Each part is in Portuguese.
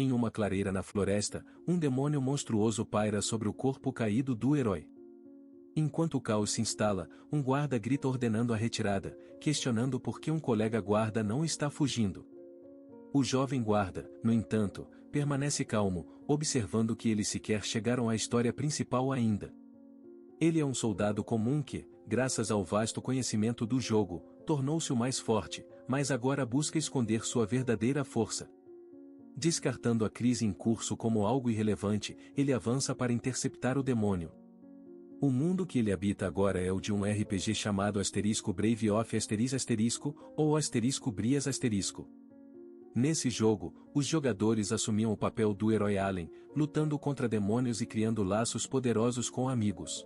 Em uma clareira na floresta, um demônio monstruoso paira sobre o corpo caído do herói. Enquanto o caos se instala, um guarda grita ordenando a retirada, questionando por que um colega guarda não está fugindo. O jovem guarda, no entanto, permanece calmo, observando que eles sequer chegaram à história principal ainda. Ele é um soldado comum que, graças ao vasto conhecimento do jogo, tornou-se o mais forte, mas agora busca esconder sua verdadeira força. Descartando a crise em curso como algo irrelevante, ele avança para interceptar o demônio. O mundo que ele habita agora é o de um RPG chamado Brave of ou Brias Nesse jogo, os jogadores assumiam o papel do herói Allen, lutando contra demônios e criando laços poderosos com amigos.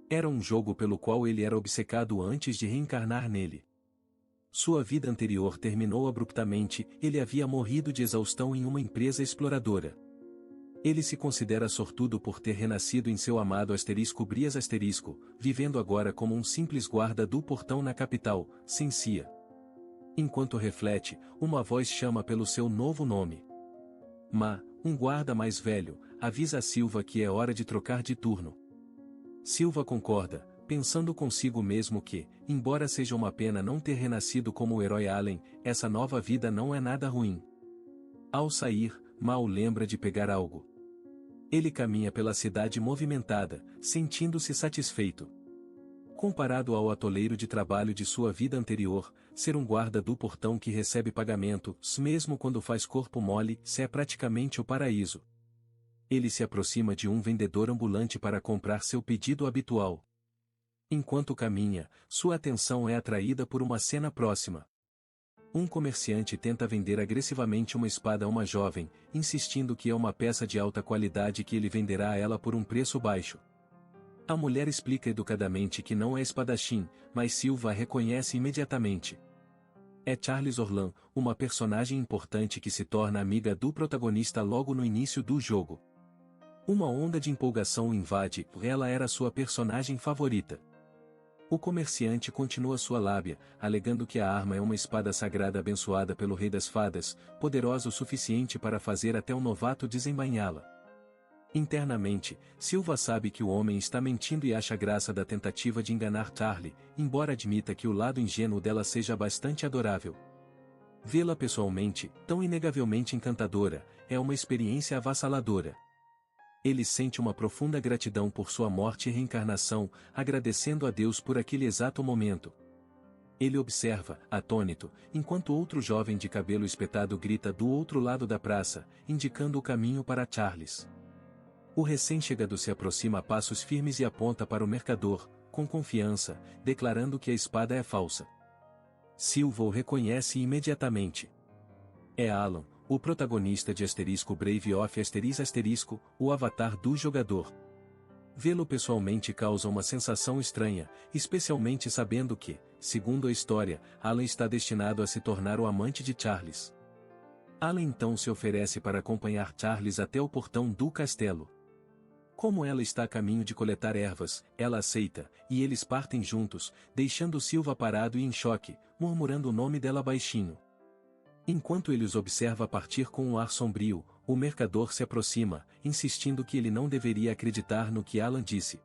Era um jogo pelo qual ele era obcecado antes de reencarnar nele. Sua vida anterior terminou abruptamente, ele havia morrido de exaustão em uma empresa exploradora. Ele se considera sortudo por ter renascido em seu amado Brias vivendo agora como um simples guarda do portão na capital, Sencia. Enquanto reflete, uma voz chama pelo seu novo nome. Ma, um guarda mais velho, avisa a Silva que é hora de trocar de turno. Silva concorda, pensando consigo mesmo que, embora seja uma pena não ter renascido como o herói Allen, essa nova vida não é nada ruim. Ao sair, Mal lembra de pegar algo. Ele caminha pela cidade movimentada, sentindo-se satisfeito. Comparado ao atoleiro de trabalho de sua vida anterior, ser um guarda do portão que recebe pagamento, mesmo quando faz corpo mole, é praticamente o paraíso. Ele se aproxima de um vendedor ambulante para comprar seu pedido habitual. Enquanto caminha, sua atenção é atraída por uma cena próxima. Um comerciante tenta vender agressivamente uma espada a uma jovem, insistindo que é uma peça de alta qualidade que ele venderá a ela por um preço baixo. A mulher explica educadamente que não é espadachim, mas Silva a reconhece imediatamente. É Charles Orlan, uma personagem importante que se torna amiga do protagonista logo no início do jogo. Uma onda de empolgação o invade, ela era sua personagem favorita. O comerciante continua sua lábia, alegando que a arma é uma espada sagrada abençoada pelo Rei das Fadas, poderosa o suficiente para fazer até um novato desembainhá-la. Internamente, Silva sabe que o homem está mentindo e acha graça da tentativa de enganar Charlie, embora admita que o lado ingênuo dela seja bastante adorável. Vê-la pessoalmente, tão inegavelmente encantadora, é uma experiência avassaladora. Ele sente uma profunda gratidão por sua morte e reencarnação, agradecendo a Deus por aquele exato momento. Ele observa, atônito, enquanto outro jovem de cabelo espetado grita do outro lado da praça, indicando o caminho para Charles. O recém-chegado se aproxima a passos firmes e aponta para o mercador, com confiança, declarando que a espada é falsa. Silva o reconhece imediatamente. É Alan, o protagonista de Brave of o avatar do jogador. Vê-lo pessoalmente causa uma sensação estranha, especialmente sabendo que, segundo a história, Alan está destinado a se tornar o amante de Charles. Alan então se oferece para acompanhar Charles até o portão do castelo. Como ela está a caminho de coletar ervas, ela aceita, e eles partem juntos, deixando Silva parado e em choque, murmurando o nome dela baixinho. Enquanto ele os observa partir com um ar sombrio, o mercador se aproxima, insistindo que ele não deveria acreditar no que Alan disse.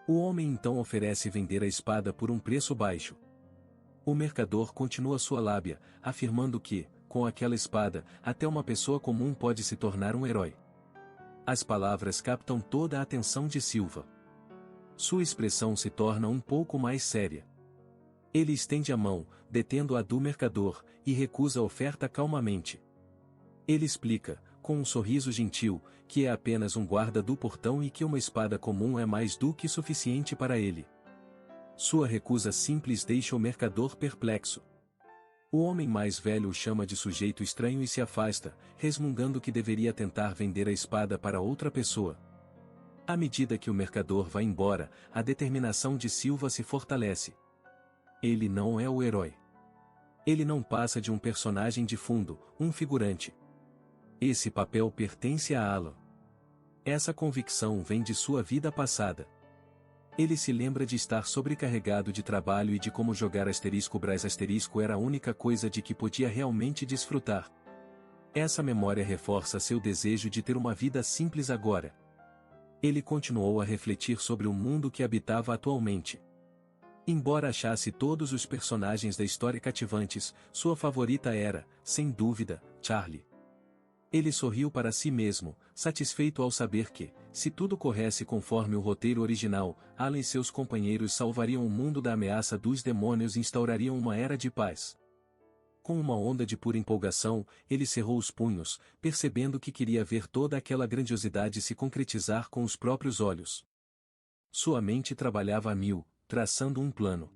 O homem então oferece vender a espada por um preço baixo. O mercador continua sua lábia, afirmando que, com aquela espada, até uma pessoa comum pode se tornar um herói. As palavras captam toda a atenção de Silva. Sua expressão se torna um pouco mais séria. Ele estende a mão, detendo-a do mercador, e recusa a oferta calmamente. Ele explica, com um sorriso gentil, que é apenas um guarda do portão e que uma espada comum é mais do que suficiente para ele. Sua recusa simples deixa o mercador perplexo. O homem mais velho o chama de sujeito estranho e se afasta, resmungando que deveria tentar vender a espada para outra pessoa. À medida que o mercador vai embora, a determinação de Silva se fortalece. Ele não é o herói. Ele não passa de um personagem de fundo, um figurante. Esse papel pertence a Alan. Essa convicção vem de sua vida passada. Ele se lembra de estar sobrecarregado de trabalho e de como jogar Braz era a única coisa de que podia realmente desfrutar. Essa memória reforça seu desejo de ter uma vida simples agora. Ele continuou a refletir sobre o mundo que habitava atualmente. Embora achasse todos os personagens da história cativantes, sua favorita era, sem dúvida, Charlie. Ele sorriu para si mesmo, satisfeito ao saber que, se tudo corresse conforme o roteiro original, Alan e seus companheiros salvariam o mundo da ameaça dos demônios e instaurariam uma era de paz. Com uma onda de pura empolgação, ele cerrou os punhos, percebendo que queria ver toda aquela grandiosidade se concretizar com os próprios olhos. Sua mente trabalhava a mil, traçando um plano.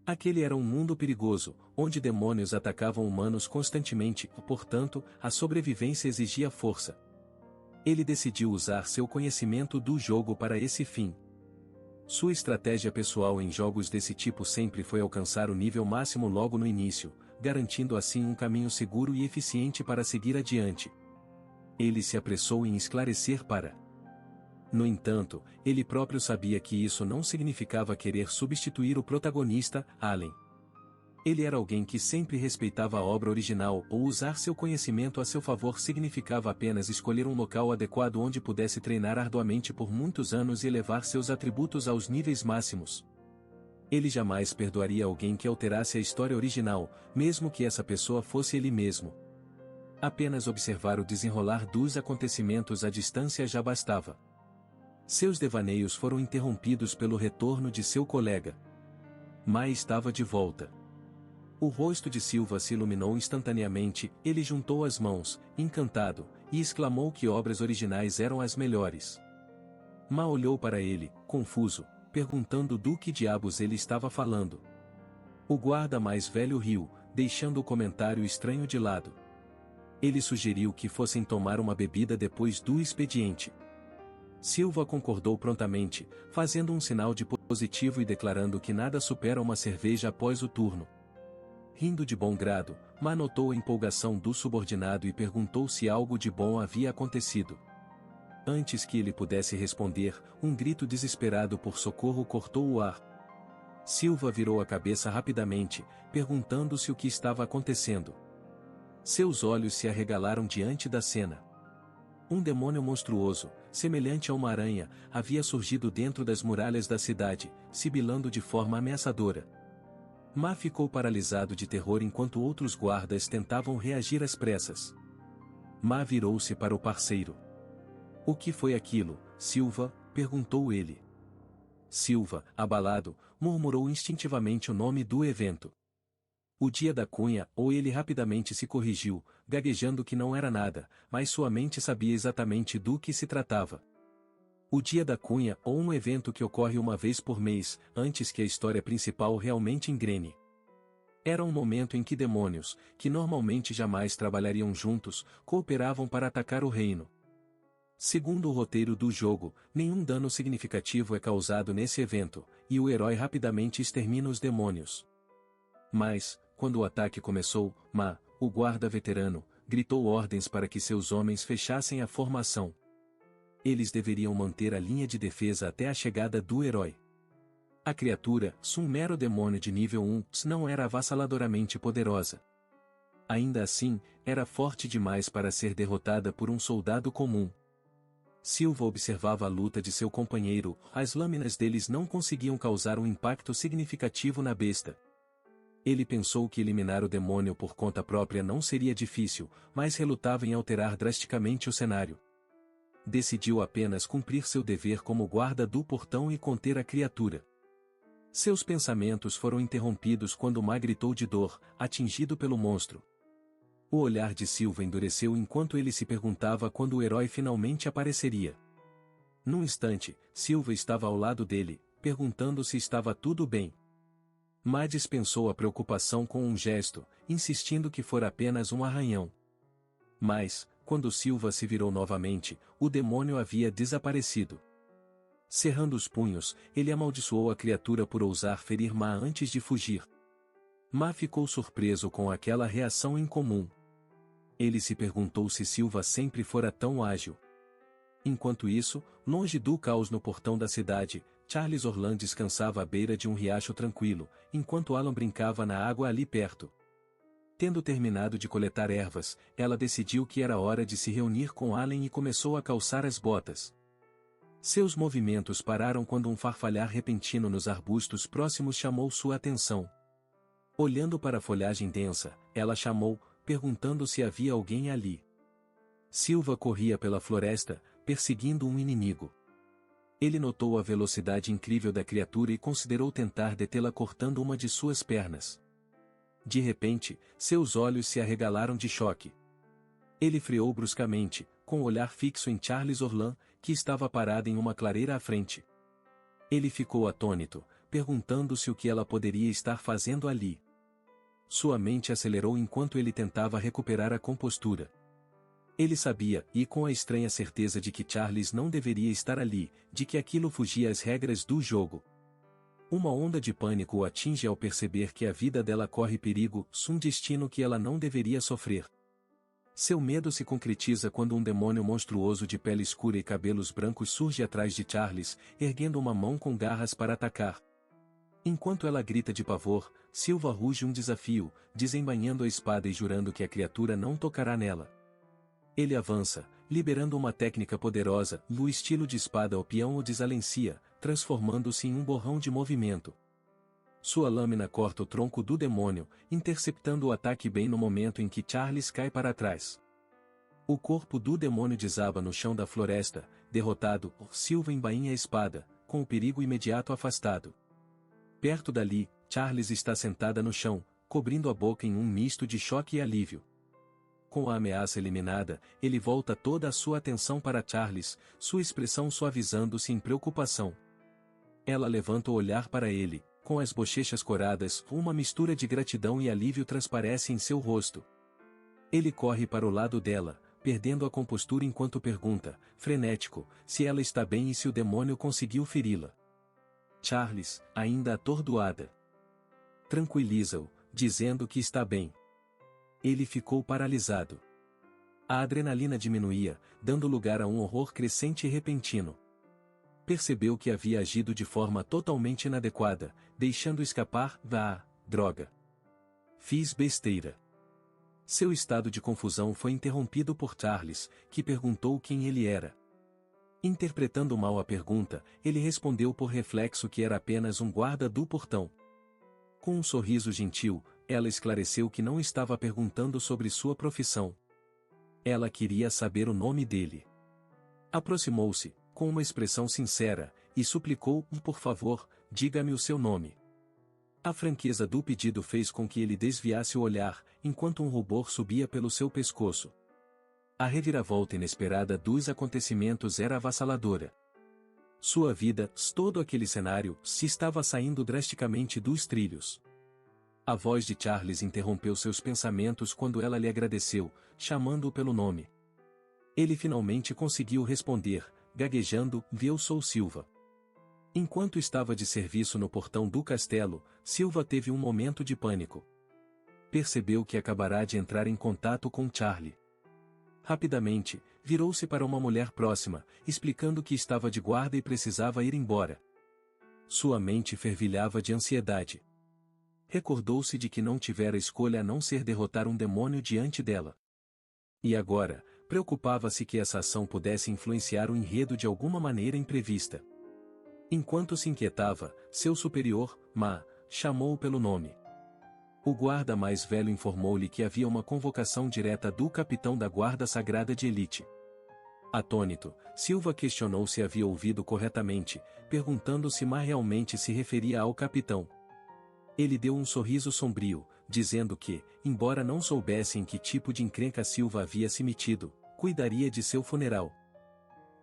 Aquele era um mundo perigoso, onde demônios atacavam humanos constantemente, portanto, a sobrevivência exigia força. Ele decidiu usar seu conhecimento do jogo para esse fim. Sua estratégia pessoal em jogos desse tipo sempre foi alcançar o nível máximo logo no início, garantindo assim um caminho seguro e eficiente para seguir adiante. Ele se apressou em esclarecer para. No entanto, ele próprio sabia que isso não significava querer substituir o protagonista, Alan. Ele era alguém que sempre respeitava a obra original, ou usar seu conhecimento a seu favor significava apenas escolher um local adequado onde pudesse treinar arduamente por muitos anos e elevar seus atributos aos níveis máximos. Ele jamais perdoaria alguém que alterasse a história original, mesmo que essa pessoa fosse ele mesmo. Apenas observar o desenrolar dos acontecimentos à distância já bastava. Seus devaneios foram interrompidos pelo retorno de seu colega. Ma estava de volta. O rosto de Silva se iluminou instantaneamente, ele juntou as mãos, encantado, e exclamou que obras originais eram as melhores. Ma olhou para ele, confuso, perguntando do que diabos ele estava falando. O guarda mais velho riu, deixando o comentário estranho de lado. Ele sugeriu que fossem tomar uma bebida depois do expediente. Silva concordou prontamente, fazendo um sinal de positivo e declarando que nada supera uma cerveja após o turno. Rindo de bom grado, Ma notou a empolgação do subordinado e perguntou se algo de bom havia acontecido. Antes que ele pudesse responder, um grito desesperado por socorro cortou o ar. Silva virou a cabeça rapidamente, perguntando-se o que estava acontecendo. Seus olhos se arregalaram diante da cena. Um demônio monstruoso, semelhante a uma aranha, havia surgido dentro das muralhas da cidade, sibilando de forma ameaçadora. Ma ficou paralisado de terror enquanto outros guardas tentavam reagir às pressas. Ma virou-se para o parceiro. "O que foi aquilo, Silva?" perguntou ele. Silva, abalado, murmurou instintivamente o nome do evento. "O dia da cunha", ou ele rapidamente se corrigiu, gaguejando que não era nada, mas sua mente sabia exatamente do que se tratava. O dia da cunha, ou um evento que ocorre uma vez por mês, antes que a história principal realmente engrene. Era um momento em que demônios, que normalmente jamais trabalhariam juntos, cooperavam para atacar o reino. Segundo o roteiro do jogo, nenhum dano significativo é causado nesse evento, e o herói rapidamente extermina os demônios. Mas, quando o ataque começou, Ma, o guarda veterano, gritou ordens para que seus homens fechassem a formação. Eles deveriam manter a linha de defesa até a chegada do herói. A criatura, um mero demônio de nível 1, não era avassaladoramente poderosa. Ainda assim, era forte demais para ser derrotada por um soldado comum. Silva observava a luta de seu companheiro, as lâminas deles não conseguiam causar um impacto significativo na besta. Ele pensou que eliminar o demônio por conta própria não seria difícil, mas relutava em alterar drasticamente o cenário. Decidiu apenas cumprir seu dever como guarda do portão e conter a criatura. Seus pensamentos foram interrompidos quando Ma gritou de dor, atingido pelo monstro. O olhar de Silva endureceu enquanto ele se perguntava quando o herói finalmente apareceria. Num instante, Silva estava ao lado dele, perguntando se estava tudo bem. Ma dispensou a preocupação com um gesto, insistindo que fora apenas um arranhão. Mas, quando Silva se virou novamente, o demônio havia desaparecido. Cerrando os punhos, ele amaldiçoou a criatura por ousar ferir Ma antes de fugir. Ma ficou surpreso com aquela reação incomum. Ele se perguntou se Silva sempre fora tão ágil. Enquanto isso, longe do caos no portão da cidade, Charles Orlan descansava à beira de um riacho tranquilo, enquanto Alan brincava na água ali perto. Tendo terminado de coletar ervas, ela decidiu que era hora de se reunir com Allen e começou a calçar as botas. Seus movimentos pararam quando um farfalhar repentino nos arbustos próximos chamou sua atenção. Olhando para a folhagem densa, ela chamou, perguntando se havia alguém ali. Silva corria pela floresta, perseguindo um inimigo. Ele notou a velocidade incrível da criatura e considerou tentar detê-la cortando uma de suas pernas. De repente, seus olhos se arregalaram de choque. Ele freou bruscamente, com o olhar fixo em Charles Orlan, que estava parada em uma clareira à frente. Ele ficou atônito, perguntando-se o que ela poderia estar fazendo ali. Sua mente acelerou enquanto ele tentava recuperar a compostura. Ele sabia, e com a estranha certeza de que Charles não deveria estar ali, de que aquilo fugia às regras do jogo. Uma onda de pânico o atinge ao perceber que a vida dela corre perigo, um destino que ela não deveria sofrer. Seu medo se concretiza quando um demônio monstruoso de pele escura e cabelos brancos surge atrás de Charles, erguendo uma mão com garras para atacar. Enquanto ela grita de pavor, Silva ruge um desafio, desembainhando a espada e jurando que a criatura não tocará nela. Ele avança, liberando uma técnica poderosa, no estilo de espada ao peão o desalencia, transformando-se em um borrão de movimento. Sua lâmina corta o tronco do demônio, interceptando o ataque bem no momento em que Charles cai para trás. O corpo do demônio desaba no chão da floresta, derrotado, Silva embainha a espada, com o perigo imediato afastado. Perto dali, Charles está sentada no chão, cobrindo a boca em um misto de choque e alívio. Com a ameaça eliminada, ele volta toda a sua atenção para Charles, sua expressão suavizando-se em preocupação. Ela levanta o olhar para ele, com as bochechas coradas, uma mistura de gratidão e alívio transparece em seu rosto. Ele corre para o lado dela, perdendo a compostura enquanto pergunta, frenético, se ela está bem e se o demônio conseguiu feri-la. Charles, ainda atordoada, tranquiliza-o, dizendo que está bem. Ele ficou paralisado. A adrenalina diminuía, dando lugar a um horror crescente e repentino. Percebeu que havia agido de forma totalmente inadequada, deixando escapar, droga. Fiz besteira. Seu estado de confusão foi interrompido por Charles, que perguntou quem ele era. Interpretando mal a pergunta, ele respondeu por reflexo que era apenas um guarda do portão. Com um sorriso gentil, ela esclareceu que não estava perguntando sobre sua profissão. Ela queria saber o nome dele. Aproximou-se, com uma expressão sincera, e suplicou, por favor, diga-me o seu nome. A franqueza do pedido fez com que ele desviasse o olhar, enquanto um rubor subia pelo seu pescoço. A reviravolta inesperada dos acontecimentos era avassaladora. Sua vida, todo aquele cenário, se estava saindo drasticamente dos trilhos. A voz de Charles interrompeu seus pensamentos quando ela lhe agradeceu, chamando-o pelo nome. Ele finalmente conseguiu responder, gaguejando, eu sou Silva. Enquanto estava de serviço no portão do castelo, Silva teve um momento de pânico. Percebeu que acabará de entrar em contato com Charlie. Rapidamente, virou-se para uma mulher próxima, explicando que estava de guarda e precisava ir embora. Sua mente fervilhava de ansiedade. Recordou-se de que não tivera escolha a não ser derrotar um demônio diante dela. E agora, preocupava-se que essa ação pudesse influenciar o enredo de alguma maneira imprevista. Enquanto se inquietava, seu superior, chamou-o pelo nome. O guarda mais velho informou-lhe que havia uma convocação direta do capitão da Guarda Sagrada de Elite. Atônito, Silva questionou se havia ouvido corretamente, perguntando se realmente se referia ao capitão. Ele deu um sorriso sombrio, dizendo que, embora não soubesse em que tipo de encrenca Silva havia se metido, cuidaria de seu funeral.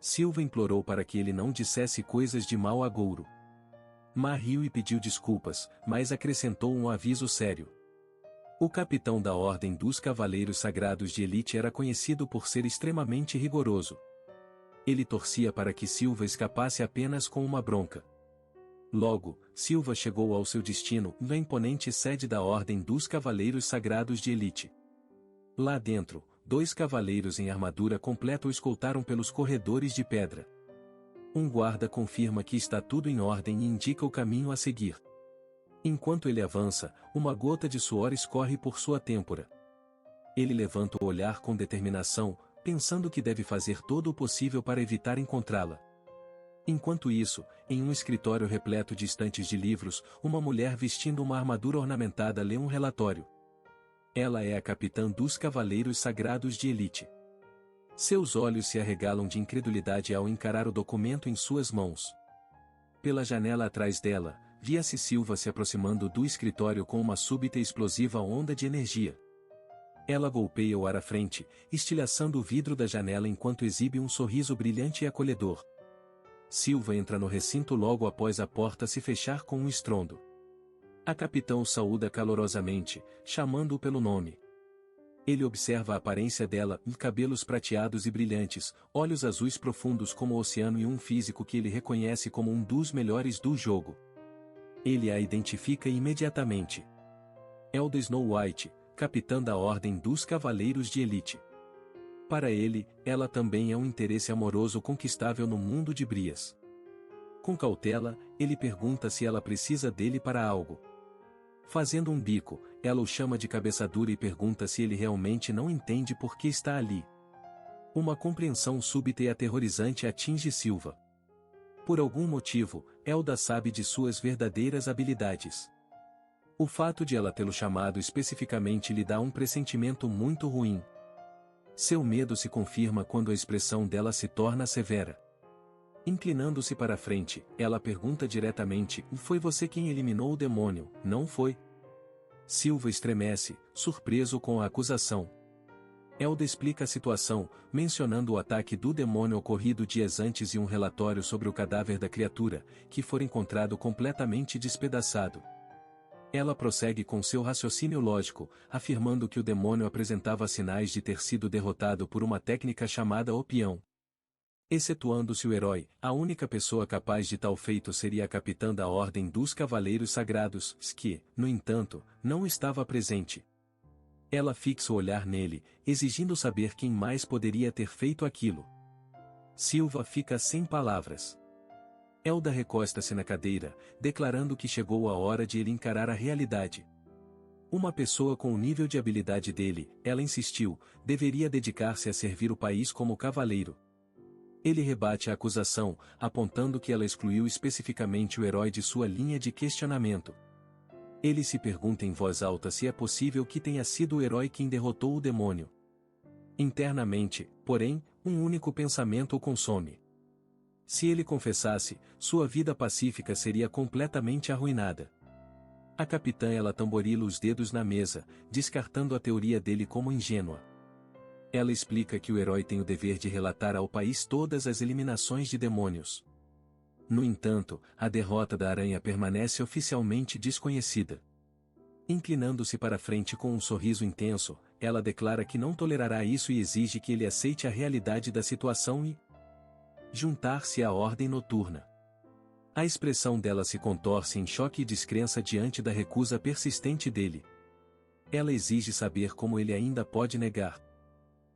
Silva implorou para que ele não dissesse coisas de mau agouro. Riu e pediu desculpas, mas acrescentou um aviso sério. O capitão da Ordem dos Cavaleiros Sagrados de Elite era conhecido por ser extremamente rigoroso. Ele torcia para que Silva escapasse apenas com uma bronca. Logo, Silva chegou ao seu destino, na imponente sede da Ordem dos Cavaleiros Sagrados de Elite. Lá dentro, 2 cavaleiros em armadura completa o escoltaram pelos corredores de pedra. Um guarda confirma que está tudo em ordem e indica o caminho a seguir. Enquanto ele avança, uma gota de suor escorre por sua têmpora. Ele levanta o olhar com determinação, pensando que deve fazer todo o possível para evitar encontrá-la. Enquanto isso, em um escritório repleto de estantes de livros, uma mulher vestindo uma armadura ornamentada lê um relatório. Ela é a capitã dos Cavaleiros Sagrados de Elite. Seus olhos se arregalam de incredulidade ao encarar o documento em suas mãos. Pela janela atrás dela, via-se Silva se aproximando do escritório com uma súbita e explosiva onda de energia. Ela golpeia o ar à frente, estilhaçando o vidro da janela enquanto exibe um sorriso brilhante e acolhedor. Silva entra no recinto logo após a porta se fechar com um estrondo. A capitã o saúda calorosamente, chamando-o pelo nome. Ele observa a aparência dela, cabelos prateados e brilhantes, olhos azuis profundos como o oceano e um físico que ele reconhece como um dos melhores do jogo. Ele a identifica imediatamente. Elda Snow White, capitã da Ordem dos Cavaleiros de Elite. Para ele, ela também é um interesse amoroso conquistável no mundo de Brias. Com cautela, ele pergunta se ela precisa dele para algo. Fazendo um bico, ela o chama de cabeça dura e pergunta se ele realmente não entende por que está ali. Uma compreensão súbita e aterrorizante atinge Silva. Por algum motivo, Elda sabe de suas verdadeiras habilidades. O fato de ela tê-lo chamado especificamente lhe dá um pressentimento muito ruim. Seu medo se confirma quando a expressão dela se torna severa. Inclinando-se para a frente, ela pergunta diretamente: foi você quem eliminou o demônio, não foi? Silva estremece, surpreso com a acusação. Elda explica a situação, mencionando o ataque do demônio ocorrido dias antes e um relatório sobre o cadáver da criatura, que foi encontrado completamente despedaçado. Ela prossegue com seu raciocínio lógico, afirmando que o demônio apresentava sinais de ter sido derrotado por uma técnica chamada opião. Excetuando-se o herói, a única pessoa capaz de tal feito seria a capitã da Ordem dos Cavaleiros Sagrados, que, no entanto, não estava presente. Ela fixa o olhar nele, exigindo saber quem mais poderia ter feito aquilo. Silva fica sem palavras. Elda recosta-se na cadeira, declarando que chegou a hora de ele encarar a realidade. Uma pessoa com o nível de habilidade dele, ela insistiu, deveria dedicar-se a servir o país como cavaleiro. Ele rebate a acusação, apontando que ela excluiu especificamente o herói de sua linha de questionamento. Ele se pergunta em voz alta se é possível que tenha sido o herói quem derrotou o demônio. Internamente, porém, um único pensamento o consome. Se ele confessasse, sua vida pacífica seria completamente arruinada. A capitã ela tamborila os dedos na mesa, descartando a teoria dele como ingênua. Ela explica que o herói tem o dever de relatar ao país todas as eliminações de demônios. No entanto, a derrota da aranha permanece oficialmente desconhecida. Inclinando-se para frente com um sorriso intenso, ela declara que não tolerará isso e exige que ele aceite a realidade da situação e juntar-se à Ordem Noturna. A expressão dela se contorce em choque e descrença diante da recusa persistente dele. Ela exige saber como ele ainda pode negar.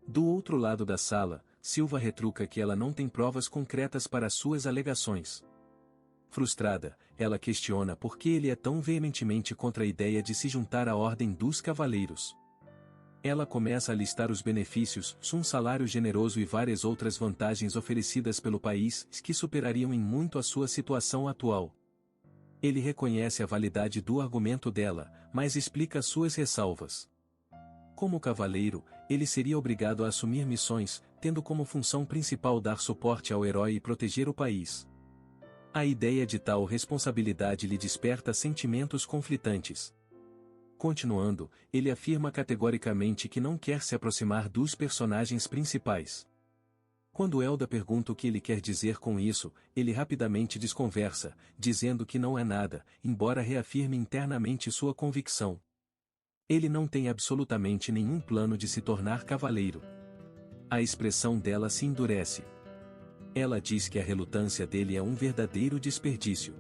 Do outro lado da sala, Silva retruca que ela não tem provas concretas para suas alegações. Frustrada, ela questiona por que ele é tão veementemente contra a ideia de se juntar à Ordem dos Cavaleiros. Ela começa a listar os benefícios, um salário generoso e várias outras vantagens oferecidas pelo país, que superariam em muito a sua situação atual. Ele reconhece a validade do argumento dela, mas explica suas ressalvas. Como cavaleiro, ele seria obrigado a assumir missões, tendo como função principal dar suporte ao herói e proteger o país. A ideia de tal responsabilidade lhe desperta sentimentos conflitantes. Continuando, ele afirma categoricamente que não quer se aproximar dos personagens principais. Quando Elda pergunta o que ele quer dizer com isso, ele rapidamente desconversa, dizendo que não é nada, embora reafirme internamente sua convicção. Ele não tem absolutamente nenhum plano de se tornar cavaleiro. A expressão dela se endurece. Ela diz que a relutância dele é um verdadeiro desperdício.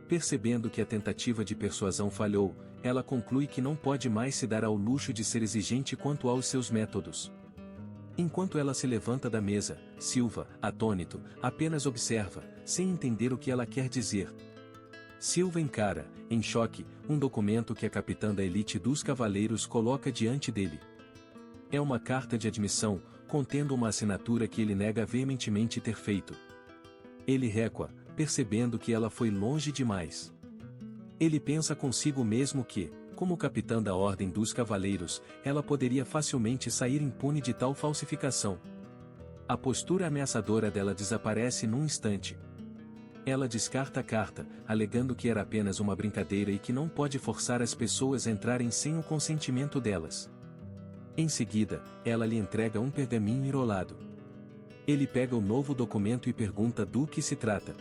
Percebendo que a tentativa de persuasão falhou, ela conclui que não pode mais se dar ao luxo de ser exigente quanto aos seus métodos. Enquanto ela se levanta da mesa, Silva, atônito, apenas observa, sem entender o que ela quer dizer. Silva encara, em choque, um documento que a capitã da elite dos cavaleiros coloca diante dele. É uma carta de admissão, contendo uma assinatura que ele nega veementemente ter feito. Ele recua, percebendo que ela foi longe demais. Ele pensa consigo mesmo que, como capitã da Ordem dos Cavaleiros, ela poderia facilmente sair impune de tal falsificação. A postura ameaçadora dela desaparece num instante. Ela descarta a carta, alegando que era apenas uma brincadeira e que não pode forçar as pessoas a entrarem sem o consentimento delas. Em seguida, ela lhe entrega um pergaminho enrolado. Ele pega o novo documento e pergunta do que se trata.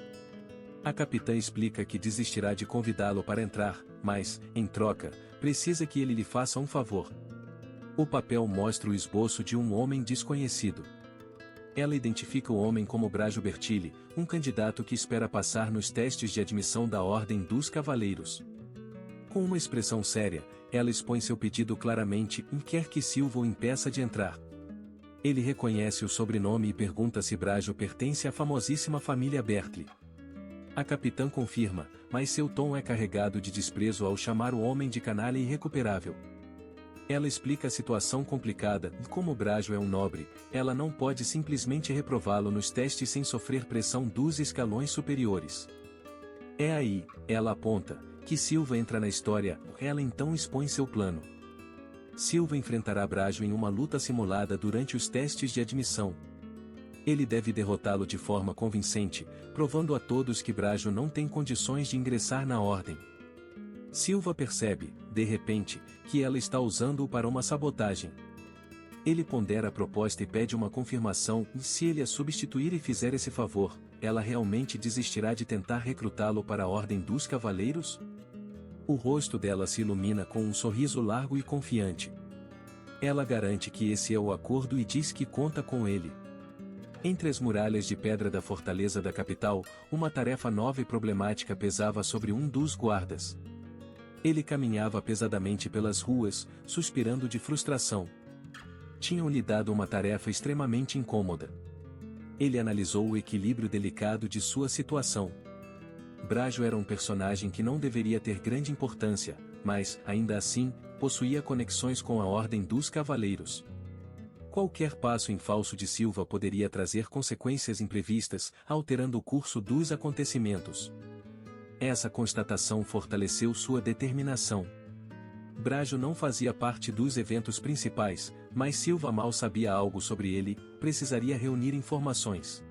A capitã explica que desistirá de convidá-lo para entrar, mas, em troca, precisa que ele lhe faça um favor. O papel mostra o esboço de um homem desconhecido. Ela identifica o homem como Brajo Bertilli, um candidato que espera passar nos testes de admissão da Ordem dos Cavaleiros. Com uma expressão séria, ela expõe seu pedido claramente e quer que Silva o impeça de entrar. Ele reconhece o sobrenome e pergunta se Brajo pertence à famosíssima família Bertilli. A capitã confirma, mas seu tom é carregado de desprezo ao chamar o homem de canalha irrecuperável. Ela explica a situação complicada e como Brajo é um nobre, ela não pode simplesmente reprová-lo nos testes sem sofrer pressão dos escalões superiores. É aí, ela aponta, que Silva entra na história, ela então expõe seu plano. Silva enfrentará Brajo em uma luta simulada durante os testes de admissão. Ele deve derrotá-lo de forma convincente, provando a todos que Brajo não tem condições de ingressar na ordem. Silva percebe, de repente, que ela está usando-o para uma sabotagem. Ele pondera a proposta e pede uma confirmação, e se ele a substituir e fizer esse favor, ela realmente desistirá de tentar recrutá-lo para a Ordem dos Cavaleiros? O rosto dela se ilumina com um sorriso largo e confiante. Ela garante que esse é o acordo e diz que conta com ele. Entre as muralhas de pedra da fortaleza da capital, uma tarefa nova e problemática pesava sobre um dos guardas. Ele caminhava pesadamente pelas ruas, suspirando de frustração. Tinham-lhe dado uma tarefa extremamente incômoda. Ele analisou o equilíbrio delicado de sua situação. Brajo era um personagem que não deveria ter grande importância, mas, ainda assim, possuía conexões com a Ordem dos Cavaleiros. Qualquer passo em falso de Silva poderia trazer consequências imprevistas, alterando o curso dos acontecimentos. Essa constatação fortaleceu sua determinação. Brajo não fazia parte dos eventos principais, mas Silva mal sabia algo sobre ele, precisaria reunir informações.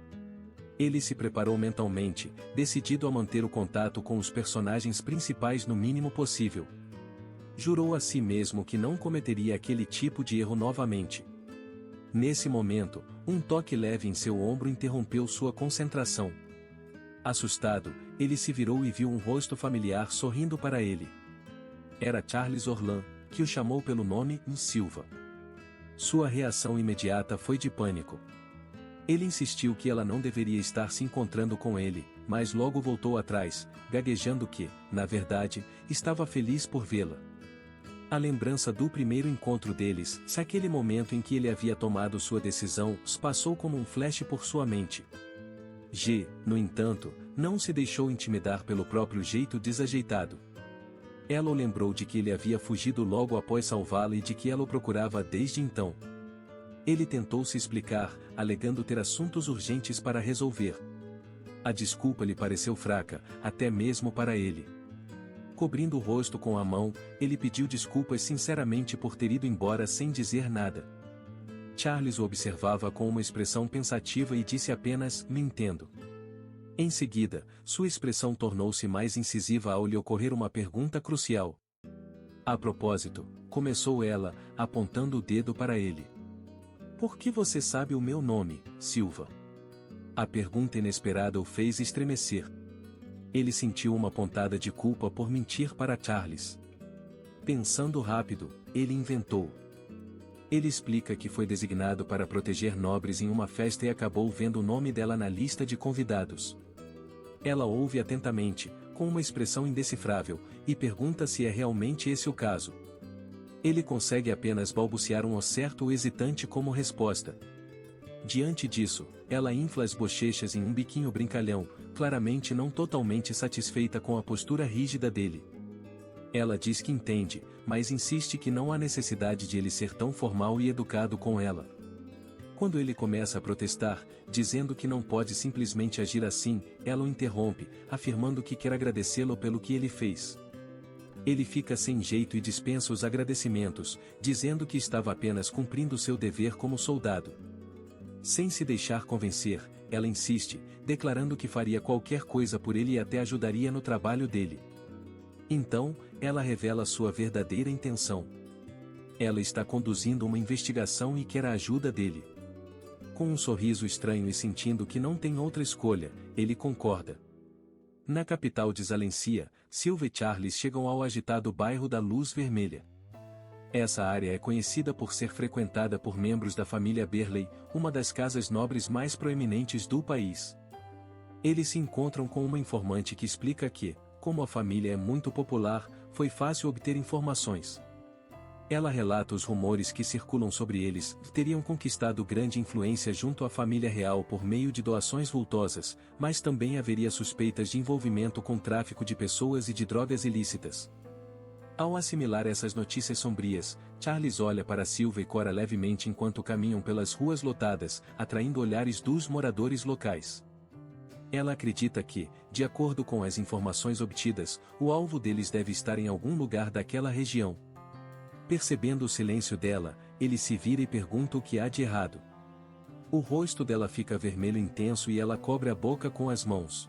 Ele se preparou mentalmente, decidido a manter o contato com os personagens principais no mínimo possível. Jurou a si mesmo que não cometeria aquele tipo de erro novamente. Nesse momento, um toque leve em seu ombro interrompeu sua concentração. Assustado, ele se virou e viu um rosto familiar sorrindo para ele. Era Charles Orlan, que o chamou pelo nome Silva. Sua reação imediata foi de pânico. Ele insistiu que ela não deveria estar se encontrando com ele, mas logo voltou atrás, gaguejando que, na verdade, estava feliz por vê-la. A lembrança do primeiro encontro deles, aquele momento em que ele havia tomado sua decisão, passou como um flash por sua mente. No entanto, não se deixou intimidar pelo próprio jeito desajeitado. Ela o lembrou de que ele havia fugido logo após salvá-la e de que ela o procurava desde então. Ele tentou se explicar, alegando ter assuntos urgentes para resolver. A desculpa lhe pareceu fraca, até mesmo para ele. Cobrindo o rosto com a mão, ele pediu desculpas sinceramente por ter ido embora sem dizer nada. Charles o observava com uma expressão pensativa e disse apenas, "Me entendo." Em seguida, sua expressão tornou-se mais incisiva ao lhe ocorrer uma pergunta crucial. "A propósito," começou ela, apontando o dedo para ele. "Por que você sabe o meu nome, Silva?" A pergunta inesperada o fez estremecer. Ele sentiu uma pontada de culpa por mentir para Charles. Pensando rápido, ele inventou. Ele explica que foi designado para proteger nobres em uma festa e acabou vendo o nome dela na lista de convidados. Ela ouve atentamente, com uma expressão indecifrável, e pergunta se é realmente esse o caso. Ele consegue apenas balbuciar um certo hesitante como resposta. Diante disso, ela infla as bochechas em um biquinho brincalhão, claramente não totalmente satisfeita com a postura rígida dele. Ela diz que entende, mas insiste que não há necessidade de ele ser tão formal e educado com ela. Quando ele começa a protestar, dizendo que não pode simplesmente agir assim, ela o interrompe, afirmando que quer agradecê-lo pelo que ele fez. Ele fica sem jeito e dispensa os agradecimentos, dizendo que estava apenas cumprindo seu dever como soldado. Sem se deixar convencer, ela insiste, declarando que faria qualquer coisa por ele e até ajudaria no trabalho dele. Então, ela revela sua verdadeira intenção. Ela está conduzindo uma investigação e quer a ajuda dele. Com um sorriso estranho e sentindo que não tem outra escolha, ele concorda. Na capital de Zalencia, Silva e Charles chegam ao agitado bairro da Luz Vermelha. Essa área é conhecida por ser frequentada por membros da família Burley, uma das casas nobres mais proeminentes do país. Eles se encontram com uma informante que explica que, como a família é muito popular, foi fácil obter informações. Ela relata os rumores que circulam sobre eles, que teriam conquistado grande influência junto à família real por meio de doações vultosas, mas também haveria suspeitas de envolvimento com tráfico de pessoas e de drogas ilícitas. Ao assimilar essas notícias sombrias, Charles olha para Silva e Cora levemente enquanto caminham pelas ruas lotadas, atraindo olhares dos moradores locais. Ela acredita que, de acordo com as informações obtidas, o alvo deles deve estar em algum lugar daquela região. Percebendo o silêncio dela, ele se vira e pergunta o que há de errado. O rosto dela fica vermelho intenso e ela cobre a boca com as mãos.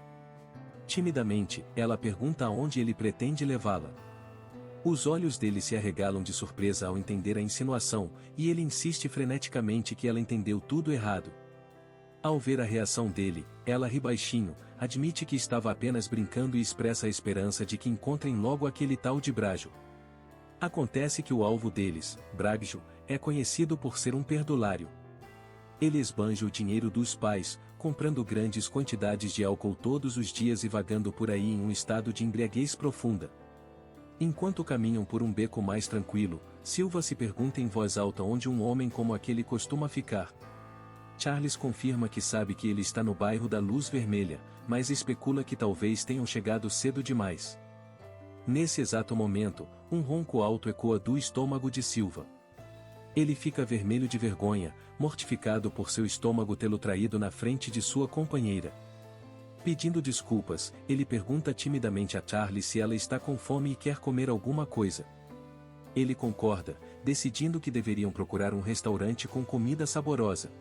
Timidamente, ela pergunta aonde ele pretende levá-la. Os olhos dele se arregalam de surpresa ao entender a insinuação, e ele insiste freneticamente que ela entendeu tudo errado. Ao ver a reação dele, ela ri baixinho, admite que estava apenas brincando e expressa a esperança de que encontrem logo aquele tal de Brajo. Acontece que o alvo deles, Brajo, é conhecido por ser um perdulário. Ele esbanja o dinheiro dos pais, comprando grandes quantidades de álcool todos os dias e vagando por aí em um estado de embriaguez profunda. Enquanto caminham por um beco mais tranquilo, Silva se pergunta em voz alta onde um homem como aquele costuma ficar. Charles confirma que sabe que ele está no bairro da Luz Vermelha, mas especula que talvez tenham chegado cedo demais. Nesse exato momento, um ronco alto ecoa do estômago de Silva. Ele fica vermelho de vergonha, mortificado por seu estômago tê-lo traído na frente de sua companheira. Pedindo desculpas, ele pergunta timidamente a Charles se ela está com fome e quer comer alguma coisa. Ele concorda, decidindo que deveriam procurar um restaurante com comida saborosa.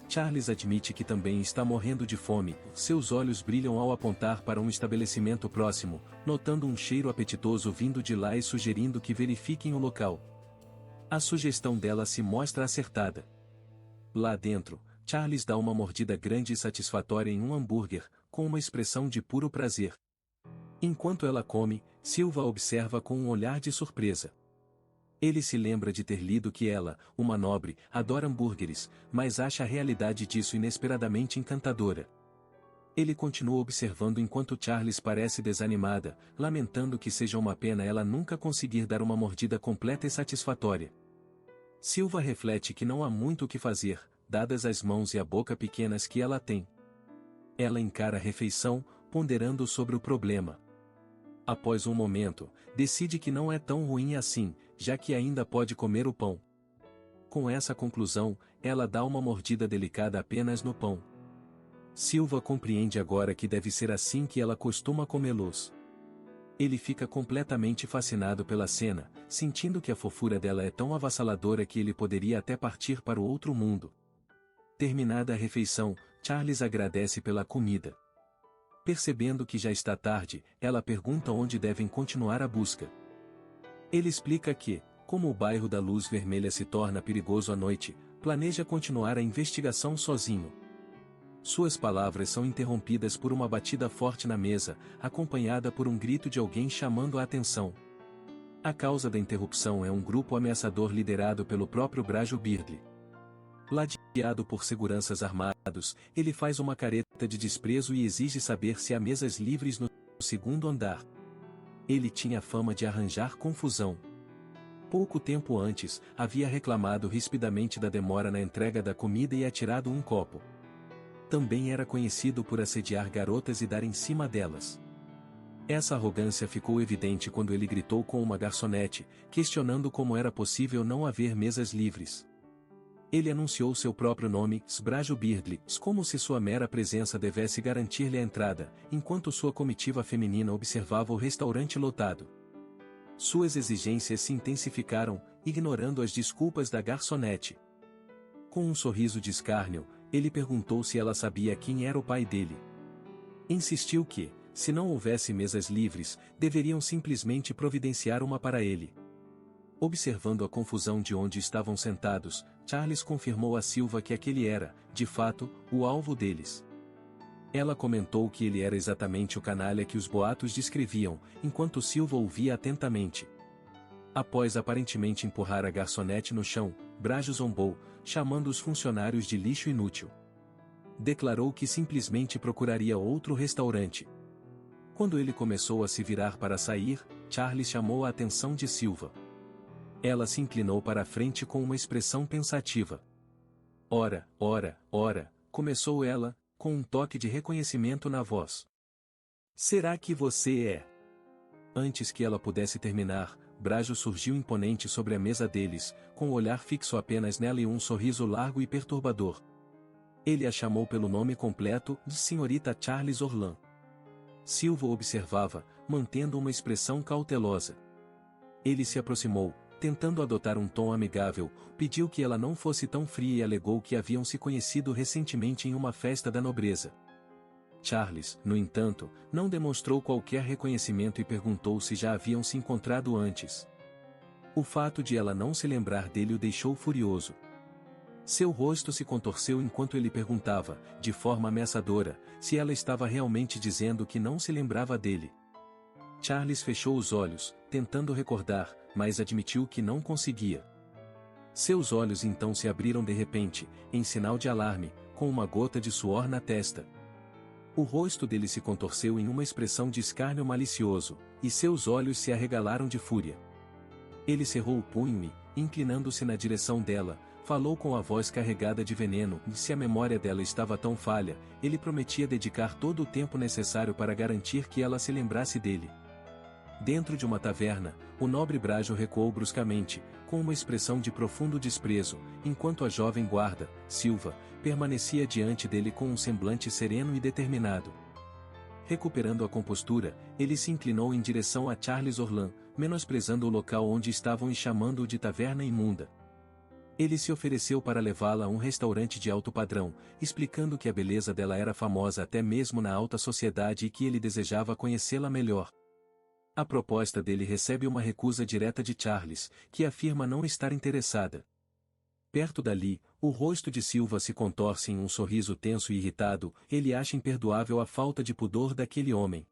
Charles admite que também está morrendo de fome, seus olhos brilham ao apontar para um estabelecimento próximo, notando um cheiro apetitoso vindo de lá e sugerindo que verifiquem o local. A sugestão dela se mostra acertada. Lá dentro, Charles dá uma mordida grande e satisfatória em um hambúrguer, com uma expressão de puro prazer. Enquanto ela come, Silva observa com um olhar de surpresa. Ele se lembra de ter lido que ela, uma nobre, adora hambúrgueres, mas acha a realidade disso inesperadamente encantadora. Ele continua observando enquanto Charles parece desanimada, lamentando que seja uma pena ela nunca conseguir dar uma mordida completa e satisfatória. Silva reflete que não há muito o que fazer, dadas as mãos e a boca pequenas que ela tem. Ela encara a refeição, ponderando sobre o problema. Após um momento, decide que não é tão ruim assim, já que ainda pode comer o pão. Com essa conclusão, ela dá uma mordida delicada apenas no pão. Silva compreende agora que deve ser assim que ela costuma comê-los. Ele fica completamente fascinado pela cena, sentindo que a fofura dela é tão avassaladora que ele poderia até partir para o outro mundo. Terminada a refeição, Charles agradece pela comida. Percebendo que já está tarde, ela pergunta onde devem continuar a busca. Ele explica que, como o bairro da Luz Vermelha se torna perigoso à noite, planeja continuar a investigação sozinho. Suas palavras são interrompidas por uma batida forte na mesa, acompanhada por um grito de alguém chamando a atenção. A causa da interrupção é um grupo ameaçador liderado pelo próprio Brajo Burley. Ladeado por seguranças armados, ele faz uma careta de desprezo e exige saber se há mesas livres no segundo andar. Ele tinha fama de arranjar confusão. Pouco tempo antes, havia reclamado rispidamente da demora na entrega da comida e atirado um copo. Também era conhecido por assediar garotas e dar em cima delas. Essa arrogância ficou evidente quando ele gritou com uma garçonete, questionando como era possível não haver mesas livres. Ele anunciou seu próprio nome, Sbrajo Birdley, como se sua mera presença devesse garantir-lhe a entrada, enquanto sua comitiva feminina observava o restaurante lotado. Suas exigências se intensificaram, ignorando as desculpas da garçonete. Com um sorriso de escárnio, ele perguntou se ela sabia quem era o pai dele. Insistiu que, se não houvesse mesas livres, deveriam simplesmente providenciar uma para ele. Observando a confusão de onde estavam sentados, Charles confirmou a Silva que aquele era, de fato, o alvo deles. Ela comentou que ele era exatamente o canalha que os boatos descreviam, enquanto Silva ouvia atentamente. Após aparentemente empurrar a garçonete no chão, Brajo zombou, chamando os funcionários de lixo inútil. Declarou que simplesmente procuraria outro restaurante. Quando ele começou a se virar para sair, Charles chamou a atenção de Silva. Ela se inclinou para a frente com uma expressão pensativa. Ora, começou ela, com um toque de reconhecimento na voz. Será que você é? Antes que ela pudesse terminar, Brajo surgiu imponente sobre a mesa deles, com o olhar fixo apenas nela e um sorriso largo e perturbador. Ele a chamou pelo nome completo, de Senhorita Charles Orlan. Silva observava, mantendo uma expressão cautelosa. Ele se aproximou, tentando adotar um tom amigável, pediu que ela não fosse tão fria e alegou que haviam se conhecido recentemente em uma festa da nobreza. Charles, no entanto, não demonstrou qualquer reconhecimento e perguntou se já haviam se encontrado antes. O fato de ela não se lembrar dele o deixou furioso. Seu rosto se contorceu enquanto ele perguntava, de forma ameaçadora, se ela estava realmente dizendo que não se lembrava dele. Charles fechou os olhos, tentando recordar, mas admitiu que não conseguia. Seus olhos então se abriram de repente, em sinal de alarme, com uma gota de suor na testa. O rosto dele se contorceu em uma expressão de escárnio malicioso, e seus olhos se arregalaram de fúria. Ele cerrou o punho e, inclinando-se na direção dela, falou com a voz carregada de veneno, e se a memória dela estava tão falha, ele prometia dedicar todo o tempo necessário para garantir que ela se lembrasse dele. Dentro de uma taverna, o nobre Brajo recuou bruscamente, com uma expressão de profundo desprezo, enquanto a jovem guarda, Silva, permanecia diante dele com um semblante sereno e determinado. Recuperando a compostura, ele se inclinou em direção a Charles Orlan, menosprezando o local onde estavam e chamando-o de taverna imunda. Ele se ofereceu para levá-la a um restaurante de alto padrão, explicando que a beleza dela era famosa até mesmo na alta sociedade e que ele desejava conhecê-la melhor. A proposta dele recebe uma recusa direta de Charles, que afirma não estar interessada. Perto dali, o rosto de Silva se contorce em um sorriso tenso e irritado, ele acha imperdoável a falta de pudor daquele homem.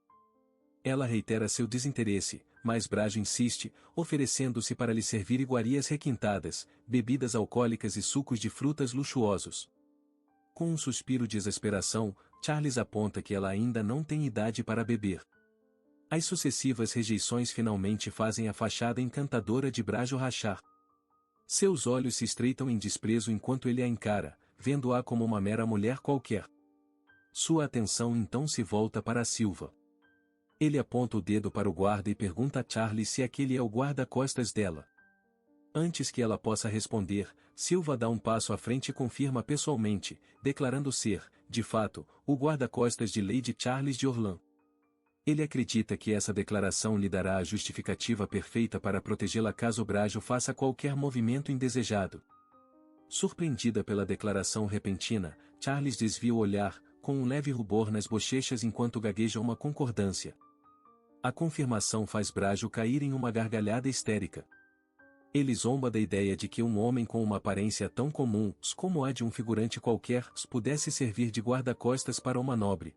Ela reitera seu desinteresse, mas Brajo insiste, oferecendo-se para lhe servir iguarias requintadas, bebidas alcoólicas e sucos de frutas luxuosos. Com um suspiro de exasperação, Charles aponta que ela ainda não tem idade para beber. As sucessivas rejeições finalmente fazem a fachada encantadora de Brajo rachar. Seus olhos se estreitam em desprezo enquanto ele a encara, vendo-a como uma mera mulher qualquer. Sua atenção então se volta para Silva. Ele aponta o dedo para o guarda e pergunta a Charlie se aquele é o guarda-costas dela. Antes que ela possa responder, Silva dá um passo à frente e confirma pessoalmente, declarando ser, de fato, o guarda-costas de Lady Charles de Orlan. Ele acredita que essa declaração lhe dará a justificativa perfeita para protegê-la caso Brajo faça qualquer movimento indesejado. Surpreendida pela declaração repentina, Charles desvia o olhar, com um leve rubor nas bochechas enquanto gagueja uma concordância. A confirmação faz Brajo cair em uma gargalhada histérica. Ele zomba da ideia de que um homem com uma aparência tão comum, como a de um figurante qualquer, pudesse servir de guarda-costas para uma nobre.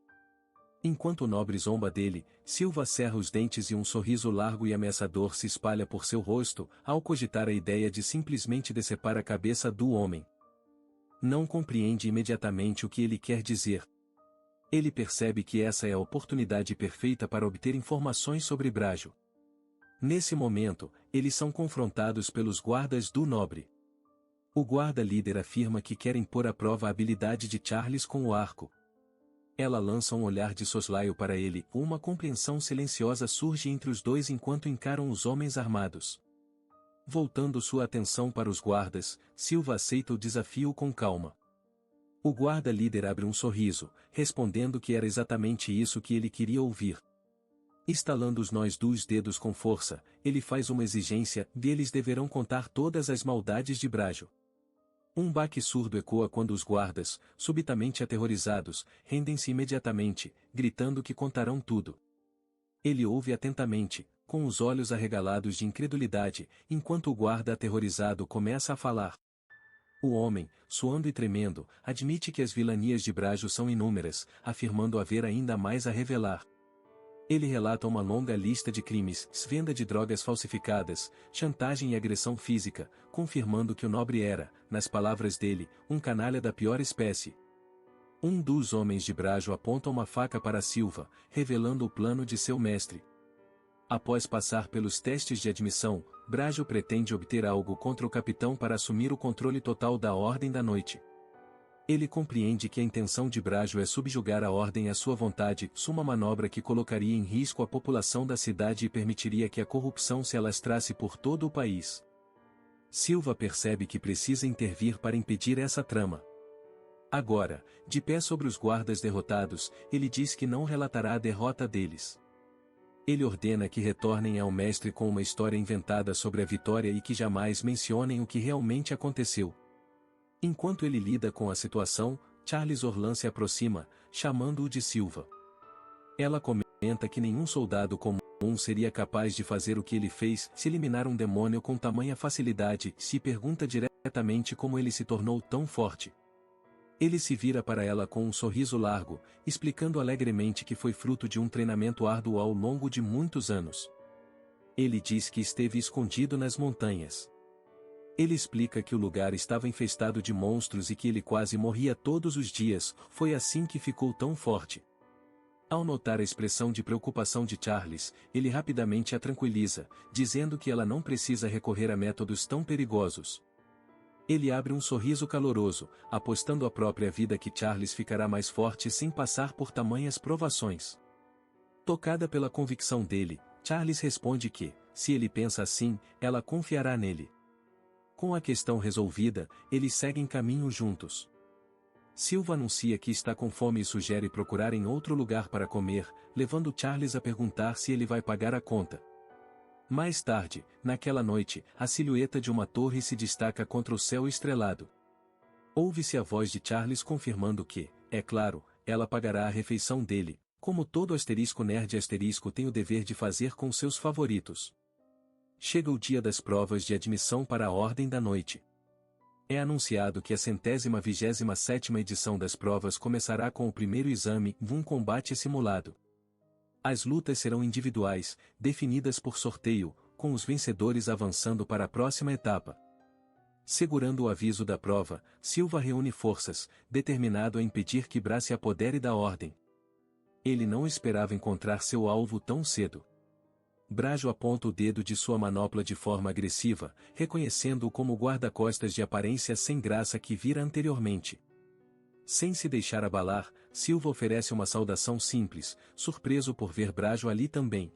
Enquanto o nobre zomba dele, Silva cerra os dentes e um sorriso largo e ameaçador se espalha por seu rosto, ao cogitar a ideia de simplesmente decepar a cabeça do homem. Não compreende imediatamente o que ele quer dizer. Ele percebe que essa é a oportunidade perfeita para obter informações sobre Brajo. Nesse momento, eles são confrontados pelos guardas do nobre. O guarda-líder afirma que querem pôr à prova a habilidade de Charles com o arco. Ela lança um olhar de soslaio para ele, uma compreensão silenciosa surge entre os dois enquanto encaram os homens armados. Voltando sua atenção para os guardas, Silva aceita o desafio com calma. O guarda-líder abre um sorriso, respondendo que era exatamente isso que ele queria ouvir. Estalando os nós dos dedos com força, ele faz uma exigência, eles deverão contar todas as maldades de Brajo. Um baque surdo ecoa quando os guardas, subitamente aterrorizados, rendem-se imediatamente, gritando que contarão tudo. Ele ouve atentamente, com os olhos arregalados de incredulidade, enquanto o guarda aterrorizado começa a falar. O homem, suando e tremendo, admite que as vilanias de Brajo são inúmeras, afirmando haver ainda mais a revelar. Ele relata uma longa lista de crimes, venda de drogas falsificadas, chantagem e agressão física, confirmando que o nobre era, nas palavras dele, um canalha da pior espécie. Um dos homens de Brajo aponta uma faca para Silva, revelando o plano de seu mestre. Após passar pelos testes de admissão, Brajo pretende obter algo contra o capitão para assumir o controle total da Ordem da Noite. Ele compreende que a intenção de Brajo é subjugar a ordem à sua vontade, uma manobra que colocaria em risco a população da cidade e permitiria que a corrupção se alastrasse por todo o país. Silva percebe que precisa intervir para impedir essa trama. Agora, de pé sobre os guardas derrotados, ele diz que não relatará a derrota deles. Ele ordena que retornem ao mestre com uma história inventada sobre a vitória e que jamais mencionem o que realmente aconteceu. Enquanto ele lida com a situação, Charles Orlan se aproxima, chamando-o de Silva. Ela comenta que nenhum soldado comum seria capaz de fazer o que ele fez, se eliminar um demônio com tamanha facilidade, se pergunta diretamente como ele se tornou tão forte. Ele se vira para ela com um sorriso largo, explicando alegremente que foi fruto de um treinamento árduo ao longo de muitos anos. Ele diz que esteve escondido nas montanhas. Ele explica que o lugar estava infestado de monstros e que ele quase morria todos os dias, foi assim que ficou tão forte. Ao notar a expressão de preocupação de Charles, ele rapidamente a tranquiliza, dizendo que ela não precisa recorrer a métodos tão perigosos. Ele abre um sorriso caloroso, apostando a própria vida que Charles ficará mais forte sem passar por tamanhas provações. Tocada pela convicção dele, Charles responde que, se ele pensa assim, ela confiará nele. Com a questão resolvida, eles seguem caminho juntos. Silva anuncia que está com fome e sugere procurar em outro lugar para comer, levando Charles a perguntar se ele vai pagar a conta. Mais tarde, naquela noite, a silhueta de uma torre se destaca contra o céu estrelado. Ouve-se a voz de Charles confirmando que, é claro, ela pagará a refeição dele, como todo asterisco nerd asterisco tem o dever de fazer com seus favoritos. Chega o dia das provas de admissão para a Ordem da Noite. É anunciado que a 127ª edição das provas começará com o primeiro exame, um combate simulado. As lutas serão individuais, definidas por sorteio, com os vencedores avançando para a próxima etapa. Segurando o aviso da prova, Silva reúne forças, determinado a impedir que Bra se apodere da Ordem. Ele não esperava encontrar seu alvo tão cedo. Brajo aponta o dedo de sua manopla de forma agressiva, reconhecendo-o como o guarda-costas de aparência sem graça que vira anteriormente. Sem se deixar abalar, Silva oferece uma saudação simples, surpreso por ver Brajo ali também.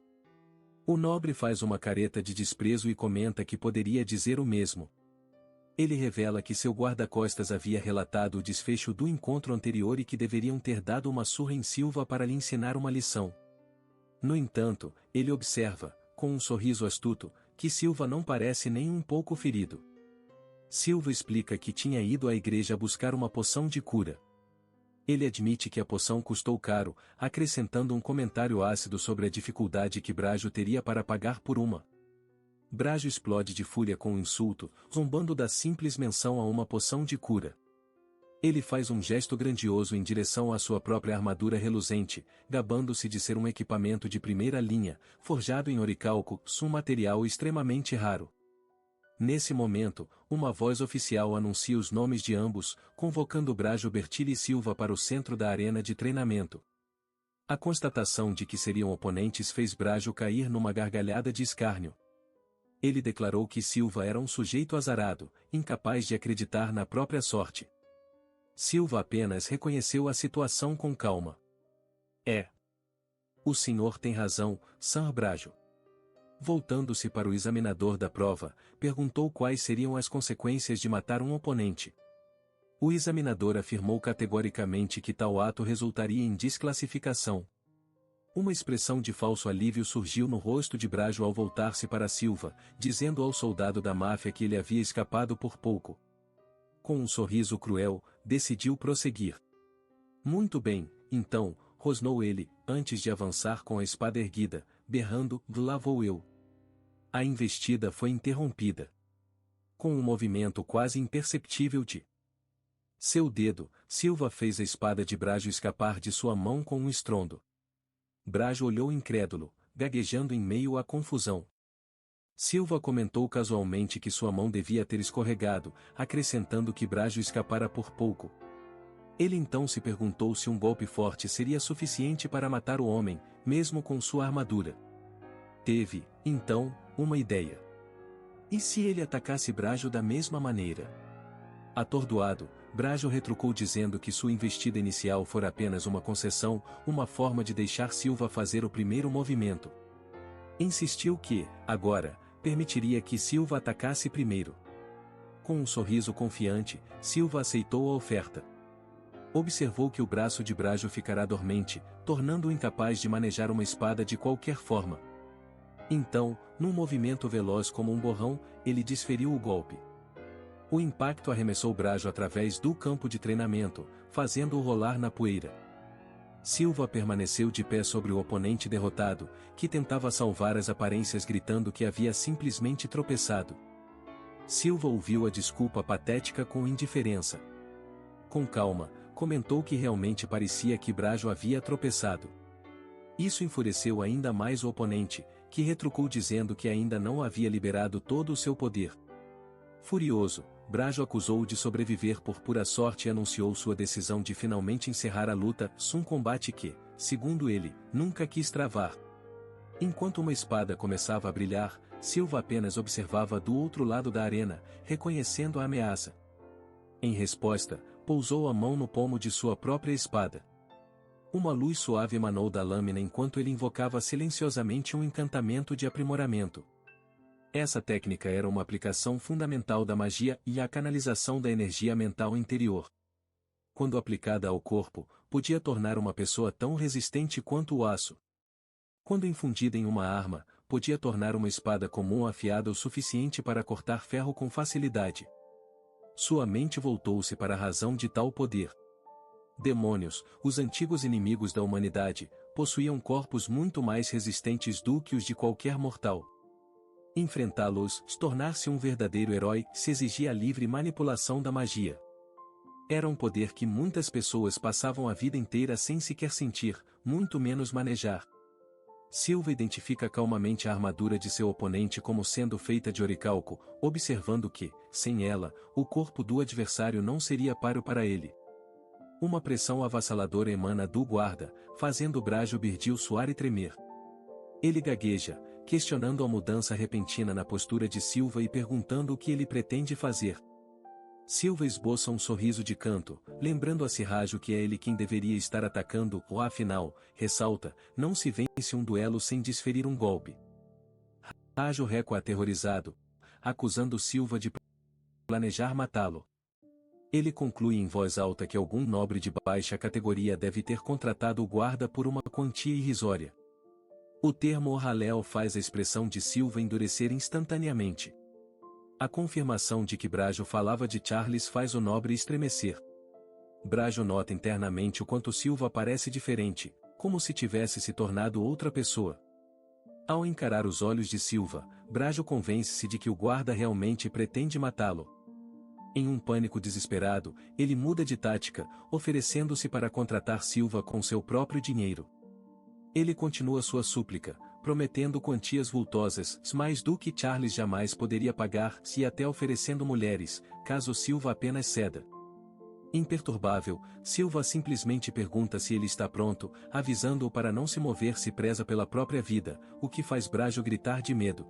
O nobre faz uma careta de desprezo e comenta que poderia dizer o mesmo. Ele revela que seu guarda-costas havia relatado o desfecho do encontro anterior e que deveriam ter dado uma surra em Silva para lhe ensinar uma lição. No entanto, ele observa, com um sorriso astuto, que Silva não parece nem um pouco ferido. Silva explica que tinha ido à igreja buscar uma poção de cura. Ele admite que a poção custou caro, acrescentando um comentário ácido sobre a dificuldade que Brajo teria para pagar por uma. Brajo explode de fúria com o insulto, zombando da simples menção a uma poção de cura. Ele faz um gesto grandioso em direção à sua própria armadura reluzente, gabando-se de ser um equipamento de primeira linha, forjado em oricalco, um material extremamente raro. Nesse momento, uma voz oficial anuncia os nomes de ambos, convocando Brajo Bertilli Silva para o centro da arena de treinamento. A constatação de que seriam oponentes fez Brajo cair numa gargalhada de escárnio. Ele declarou que Silva era um sujeito azarado, incapaz de acreditar na própria sorte. Silva apenas reconheceu a situação com calma. O senhor tem razão, Sr. Brajo. Voltando-se para o examinador da prova, perguntou quais seriam as consequências de matar um oponente. O examinador afirmou categoricamente que tal ato resultaria em desclassificação. Uma expressão de falso alívio surgiu no rosto de Brajo ao voltar-se para Silva, dizendo ao soldado da máfia que ele havia escapado por pouco. Com um sorriso cruel, decidiu prosseguir. Muito bem, então, rosnou ele, antes de avançar com a espada erguida, berrando, lá vou eu. A investida foi interrompida. Com um movimento quase imperceptível de seu dedo, Silva fez a espada de Brajo escapar de sua mão com um estrondo. Brajo olhou incrédulo, gaguejando em meio à confusão. Silva comentou casualmente que sua mão devia ter escorregado, acrescentando que Brajo escapara por pouco. Ele então se perguntou se um golpe forte seria suficiente para matar o homem, mesmo com sua armadura. Teve, então, uma ideia. E se ele atacasse Brajo da mesma maneira? Atordoado, Brajo retrucou dizendo que sua investida inicial fora apenas uma concessão, uma forma de deixar Silva fazer o primeiro movimento. Insistiu que, agora, permitiria que Silva atacasse primeiro. Com um sorriso confiante, Silva aceitou a oferta. Observou que o braço de Brajo ficará dormente, tornando-o incapaz de manejar uma espada de qualquer forma. Então, num movimento veloz como um borrão, ele desferiu o golpe. O impacto arremessou Brajo através do campo de treinamento, fazendo-o rolar na poeira. Silva permaneceu de pé sobre o oponente derrotado, que tentava salvar as aparências gritando que havia simplesmente tropeçado. Silva ouviu a desculpa patética com indiferença. Com calma, comentou que realmente parecia que Brajo havia tropeçado. Isso enfureceu ainda mais o oponente, que retrucou dizendo que ainda não havia liberado todo o seu poder. Furioso, Brajo acusou-o de sobreviver por pura sorte e anunciou sua decisão de finalmente encerrar a luta, um combate que, segundo ele, nunca quis travar. Enquanto uma espada começava a brilhar, Silva apenas observava do outro lado da arena, reconhecendo a ameaça. Em resposta, pousou a mão no pomo de sua própria espada. Uma luz suave emanou da lâmina enquanto ele invocava silenciosamente um encantamento de aprimoramento. Essa técnica era uma aplicação fundamental da magia e a canalização da energia mental interior. Quando aplicada ao corpo, podia tornar uma pessoa tão resistente quanto o aço. Quando infundida em uma arma, podia tornar uma espada comum afiada o suficiente para cortar ferro com facilidade. Sua mente voltou-se para a razão de tal poder. Demônios, os antigos inimigos da humanidade, possuíam corpos muito mais resistentes do que os de qualquer mortal. Enfrentá-los, tornar-se um verdadeiro herói, se exigia a livre manipulação da magia. Era um poder que muitas pessoas passavam a vida inteira sem sequer sentir, muito menos manejar. Silva identifica calmamente a armadura de seu oponente como sendo feita de oricalco, observando que, sem ela, o corpo do adversário não seria páreo para ele. Uma pressão avassaladora emana do guarda, fazendo Brajo Birdil suar e tremer. Ele gagueja, questionando a mudança repentina na postura de Silva e perguntando o que ele pretende fazer. Silva esboça um sorriso de canto, lembrando a Cirrajo que é ele quem deveria estar atacando, ou afinal, ressalta, não se vence um duelo sem desferir um golpe. Rajo recua aterrorizado, acusando Silva de planejar matá-lo. Ele conclui em voz alta que algum nobre de baixa categoria deve ter contratado o guarda por uma quantia irrisória. O termo orraléu faz a expressão de Silva endurecer instantaneamente. A confirmação de que Brajo falava de Charles faz o nobre estremecer. Brajo nota internamente o quanto Silva parece diferente, como se tivesse se tornado outra pessoa. Ao encarar os olhos de Silva, Brajo convence-se de que o guarda realmente pretende matá-lo. Em um pânico desesperado, ele muda de tática, oferecendo-se para contratar Silva com seu próprio dinheiro. Ele continua sua súplica, prometendo quantias vultosas, mais do que Charles jamais poderia pagar, e até oferecendo mulheres, caso Silva apenas ceda. Imperturbável, Silva simplesmente pergunta se ele está pronto, avisando-o para não se mover se preza pela própria vida, o que faz Brajo gritar de medo.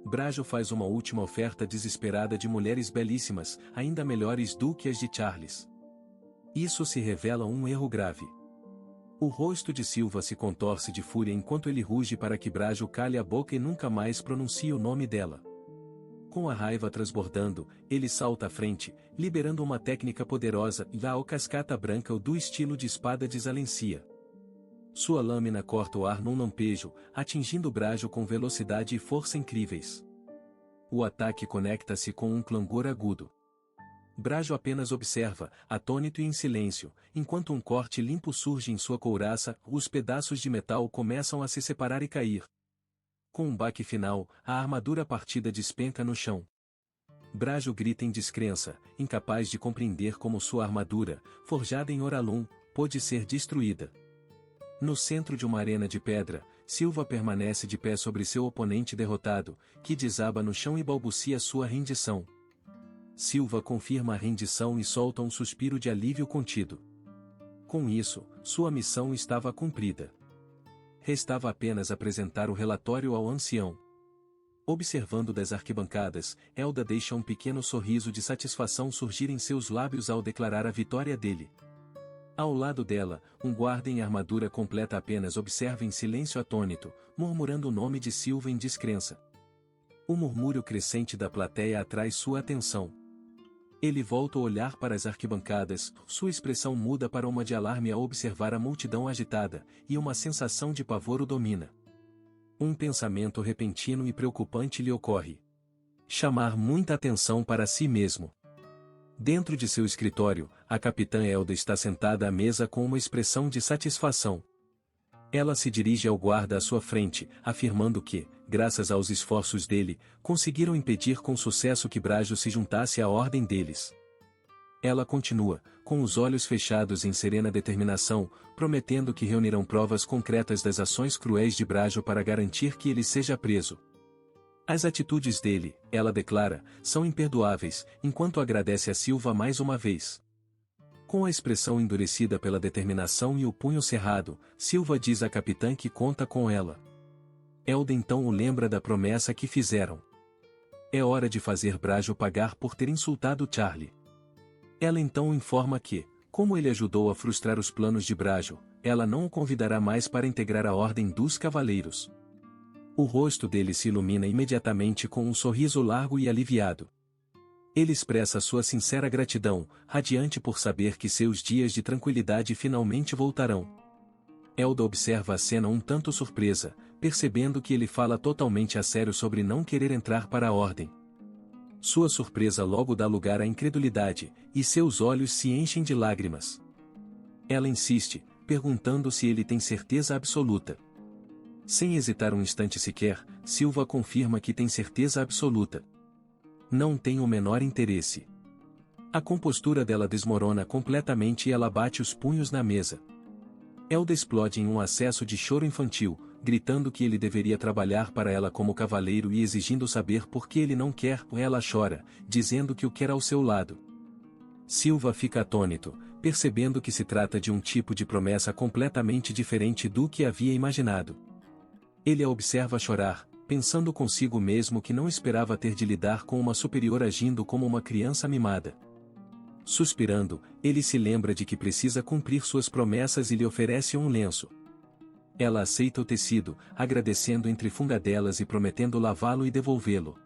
Brajo faz uma última oferta desesperada de mulheres belíssimas, ainda melhores do que as de Charles. Isso se revela um erro grave. O rosto de Silva se contorce de fúria enquanto ele ruge para que Brajo cale a boca e nunca mais pronuncie o nome dela. Com a raiva transbordando, ele salta à frente, liberando uma técnica poderosa, a cascata branca do estilo de espada de Zalencia. Sua lâmina corta o ar num lampejo, atingindo Brajo com velocidade e força incríveis. O ataque conecta-se com um clangor agudo. Brajo apenas observa, atônito e em silêncio, enquanto um corte limpo surge em sua couraça, os pedaços de metal começam a se separar e cair. Com um baque final, a armadura partida despenca no chão. Brajo grita em descrença, incapaz de compreender como sua armadura, forjada em Oralum, pôde ser destruída. No centro de uma arena de pedra, Silva permanece de pé sobre seu oponente derrotado, que desaba no chão e balbucia sua rendição. Silva confirma a rendição e solta um suspiro de alívio contido. Com isso, sua missão estava cumprida. Restava apenas apresentar o relatório ao ancião. Observando das arquibancadas, Elda deixa um pequeno sorriso de satisfação surgir em seus lábios ao declarar a vitória dele. Ao lado dela, um guarda em armadura completa apenas observa em silêncio atônito, murmurando o nome de Silva em descrença. O murmúrio crescente da plateia atrai sua atenção. Ele volta a olhar para as arquibancadas, sua expressão muda para uma de alarme ao observar a multidão agitada, e uma sensação de pavor o domina. Um pensamento repentino e preocupante lhe ocorre. Chamar muita atenção para si mesmo. Dentro de seu escritório, a capitã Elda está sentada à mesa com uma expressão de satisfação. Ela se dirige ao guarda à sua frente, afirmando que, graças aos esforços dele, conseguiram impedir com sucesso que Brajo se juntasse à ordem deles. Ela continua, com os olhos fechados em serena determinação, prometendo que reunirão provas concretas das ações cruéis de Brajo para garantir que ele seja preso. As atitudes dele, ela declara, são imperdoáveis, enquanto agradece a Silva mais uma vez. Com a expressão endurecida pela determinação e o punho cerrado, Silva diz à capitã que conta com ela. Elda então o lembra da promessa que fizeram. É hora de fazer Brajo pagar por ter insultado Charlie. Ela então o informa que, como ele ajudou a frustrar os planos de Brajo, ela não o convidará mais para integrar a Ordem dos Cavaleiros. O rosto dele se ilumina imediatamente com um sorriso largo e aliviado. Ele expressa sua sincera gratidão, radiante por saber que seus dias de tranquilidade finalmente voltarão. Elda observa a cena um tanto surpresa, percebendo que ele fala totalmente a sério sobre não querer entrar para a ordem. Sua surpresa logo dá lugar à incredulidade, e seus olhos se enchem de lágrimas. Ela insiste, perguntando se ele tem certeza absoluta. Sem hesitar um instante sequer, Silva confirma que tem certeza absoluta. Não tem o menor interesse. A compostura dela desmorona completamente e ela bate os punhos na mesa. Elda explode em um acesso de choro infantil, gritando que ele deveria trabalhar para ela como cavaleiro e exigindo saber por que ele não quer, ela chora, dizendo que o quer ao seu lado. Silva fica atônito, percebendo que se trata de um tipo de promessa completamente diferente do que havia imaginado. Ele a observa chorar, pensando consigo mesmo que não esperava ter de lidar com uma superior agindo como uma criança mimada. Suspirando, ele se lembra de que precisa cumprir suas promessas e lhe oferece um lenço. Ela aceita o tecido, agradecendo entre fungadelas e prometendo lavá-lo e devolvê-lo.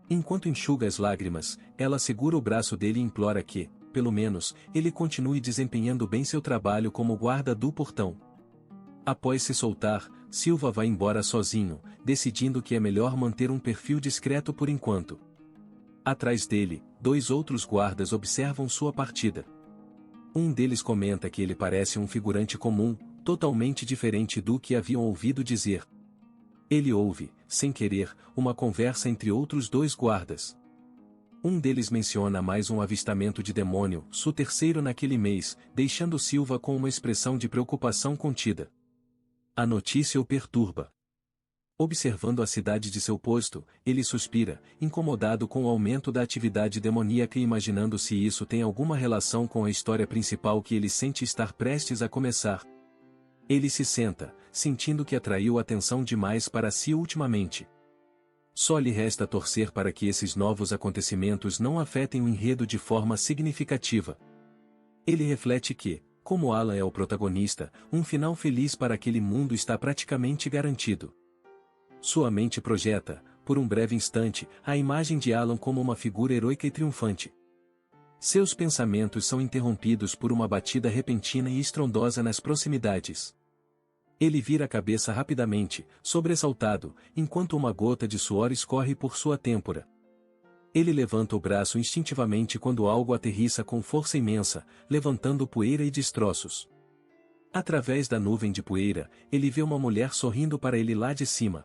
Enquanto enxuga as lágrimas, ela segura o braço dele e implora que, pelo menos, ele continue desempenhando bem seu trabalho como guarda do portão. Após se soltar, Silva vai embora sozinho, decidindo que é melhor manter um perfil discreto por enquanto. Atrás dele, 2 outros guardas observam sua partida. Um deles comenta que ele parece um figurante comum, totalmente diferente do que haviam ouvido dizer. Ele ouve, sem querer, uma conversa entre outros 2 guardas. Um deles menciona mais um avistamento de demônio, o terceiro naquele mês, deixando Silva com uma expressão de preocupação contida. A notícia o perturba. Observando a cidade de seu posto, ele suspira, incomodado com o aumento da atividade demoníaca e imaginando se isso tem alguma relação com a história principal que ele sente estar prestes a começar. Ele se senta, sentindo que atraiu atenção demais para si ultimamente. Só lhe resta torcer para que esses novos acontecimentos não afetem o enredo de forma significativa. Ele reflete que, como Alan é o protagonista, um final feliz para aquele mundo está praticamente garantido. Sua mente projeta, por um breve instante, a imagem de Alan como uma figura heroica e triunfante. Seus pensamentos são interrompidos por uma batida repentina e estrondosa nas proximidades. Ele vira a cabeça rapidamente, sobressaltado, enquanto uma gota de suor escorre por sua têmpora. Ele levanta o braço instintivamente quando algo aterrissa com força imensa, levantando poeira e destroços. Através da nuvem de poeira, ele vê uma mulher sorrindo para ele lá de cima.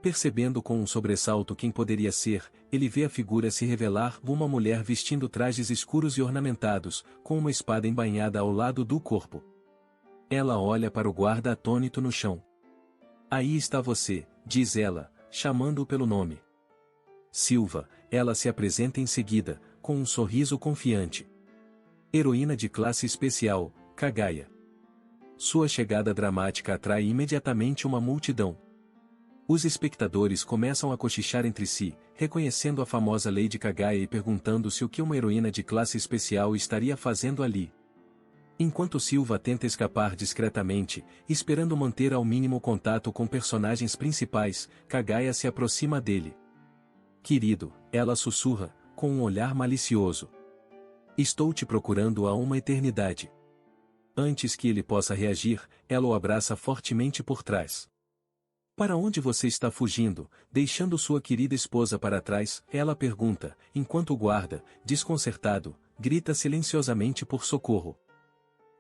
Percebendo com um sobressalto quem poderia ser, ele vê a figura se revelar, uma mulher vestindo trajes escuros e ornamentados, com uma espada embainhada ao lado do corpo. Ela olha para o guarda atônito no chão. Aí está você, diz ela, chamando-o pelo nome. Silva, ela se apresenta em seguida, com um sorriso confiante. Heroína de classe especial, Kagaya. Sua chegada dramática atrai imediatamente uma multidão. Os espectadores começam a cochichar entre si, reconhecendo a famosa Lady Kagaya e perguntando-se o que uma heroína de classe especial estaria fazendo ali. Enquanto Silva tenta escapar discretamente, esperando manter ao mínimo contato com personagens principais, Kagaya se aproxima dele. Querido, ela sussurra, com um olhar malicioso. Estou te procurando há uma eternidade. Antes que ele possa reagir, ela o abraça fortemente por trás. Para onde você está fugindo, deixando sua querida esposa para trás? Ela pergunta, enquanto o guarda, desconcertado, grita silenciosamente por socorro.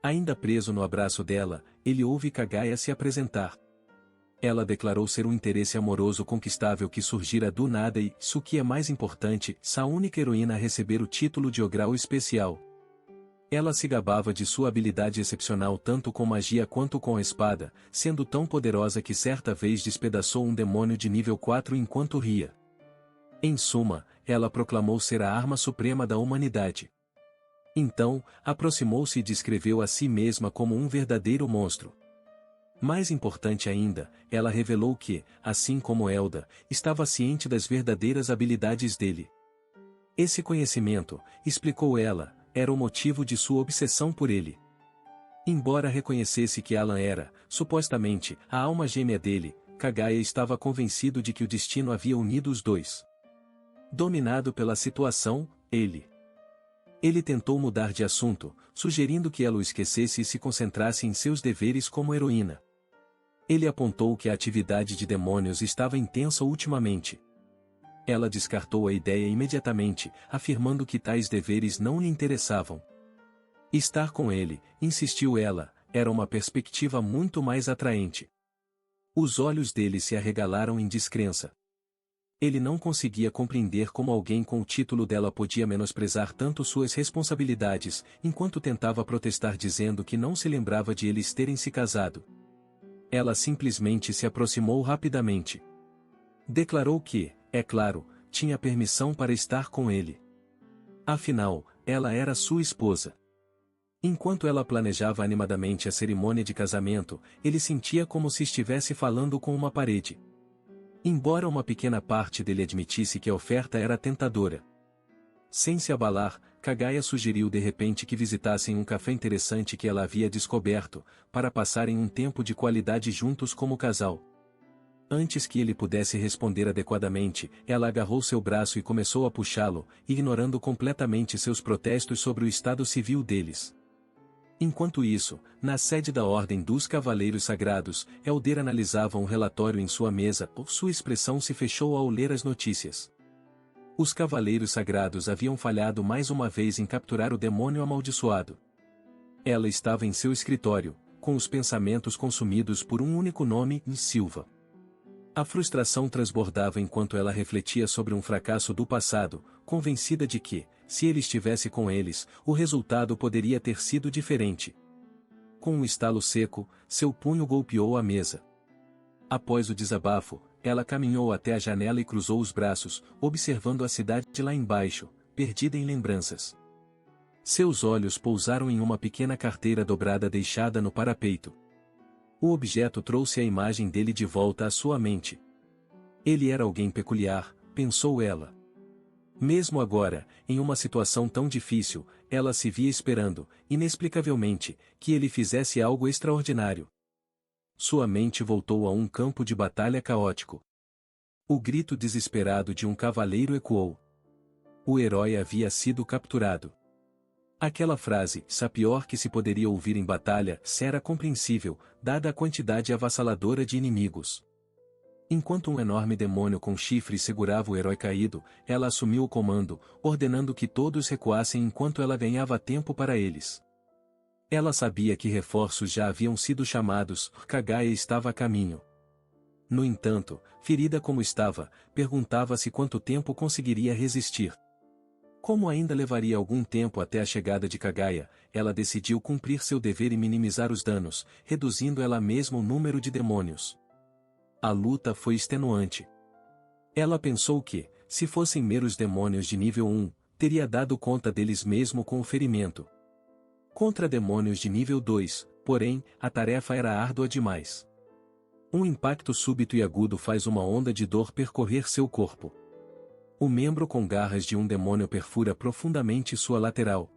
Ainda preso no abraço dela, ele ouve Kagaya se apresentar. Ela declarou ser um interesse amoroso conquistável que surgira do nada e, isso que é mais importante, a única heroína a receber o título de Ograu especial. Ela se gabava de sua habilidade excepcional tanto com magia quanto com a espada, sendo tão poderosa que certa vez despedaçou um demônio de nível 4 enquanto ria. Em suma, ela proclamou ser a arma suprema da humanidade. Então, aproximou-se e descreveu a si mesma como um verdadeiro monstro. Mais importante ainda, ela revelou que, assim como Elda, estava ciente das verdadeiras habilidades dele. Esse conhecimento, explicou ela, era o motivo de sua obsessão por ele. Embora reconhecesse que Alan era, supostamente, a alma gêmea dele, Kagaya estava convencido de que o destino havia unido os dois. Dominado pela situação, ele tentou mudar de assunto, sugerindo que ela o esquecesse e se concentrasse em seus deveres como heroína. Ele apontou que a atividade de demônios estava intensa ultimamente. Ela descartou a ideia imediatamente, afirmando que tais deveres não lhe interessavam. Estar com ele, insistiu ela, era uma perspectiva muito mais atraente. Os olhos dele se arregalaram em descrença. Ele não conseguia compreender como alguém com o título dela podia menosprezar tanto suas responsabilidades, enquanto tentava protestar dizendo que não se lembrava de eles terem se casado. Ela simplesmente se aproximou rapidamente. Declarou que, é claro, tinha permissão para estar com ele. Afinal, ela era sua esposa. Enquanto ela planejava animadamente a cerimônia de casamento, ele sentia como se estivesse falando com uma parede. Embora uma pequena parte dele admitisse que a oferta era tentadora. Sem se abalar, Kagaya sugeriu de repente que visitassem um café interessante que ela havia descoberto, para passarem um tempo de qualidade juntos como casal. Antes que ele pudesse responder adequadamente, ela agarrou seu braço e começou a puxá-lo, ignorando completamente seus protestos sobre o estado civil deles. Enquanto isso, na sede da Ordem dos Cavaleiros Sagrados, Elder analisava um relatório em sua mesa, sua expressão se fechou ao ler as notícias. Os Cavaleiros Sagrados haviam falhado mais uma vez em capturar o demônio amaldiçoado. Ela estava em seu escritório, com os pensamentos consumidos por um único nome, Silva. A frustração transbordava enquanto ela refletia sobre um fracasso do passado, convencida de que, se ele estivesse com eles, o resultado poderia ter sido diferente. Com um estalo seco, seu punho golpeou a mesa. Após o desabafo, ela caminhou até a janela e cruzou os braços, observando a cidade de lá embaixo, perdida em lembranças. Seus olhos pousaram em uma pequena carteira dobrada deixada no parapeito. O objeto trouxe a imagem dele de volta à sua mente. Ele era alguém peculiar, pensou ela. Mesmo agora, em uma situação tão difícil, ela se via esperando, inexplicavelmente, que ele fizesse algo extraordinário. Sua mente voltou a um campo de batalha caótico. O grito desesperado de um cavaleiro ecoou. O herói havia sido capturado. Aquela frase, a pior que se poderia ouvir em batalha, era compreensível, dada a quantidade avassaladora de inimigos. Enquanto um enorme demônio com chifres segurava o herói caído, ela assumiu o comando, ordenando que todos recuassem enquanto ela ganhava tempo para eles. Ela sabia que reforços já haviam sido chamados, Kaguya estava a caminho. No entanto, ferida como estava, perguntava-se quanto tempo conseguiria resistir. Como ainda levaria algum tempo até a chegada de Kaguya, ela decidiu cumprir seu dever e minimizar os danos, reduzindo ela mesma o número de demônios. A luta foi extenuante. Ela pensou que, se fossem meros demônios de nível 1, teria dado conta deles mesmo com o ferimento. Contra demônios de nível 2, porém, a tarefa era árdua demais. Um impacto súbito e agudo faz uma onda de dor percorrer seu corpo. O membro com garras de um demônio perfura profundamente sua lateral.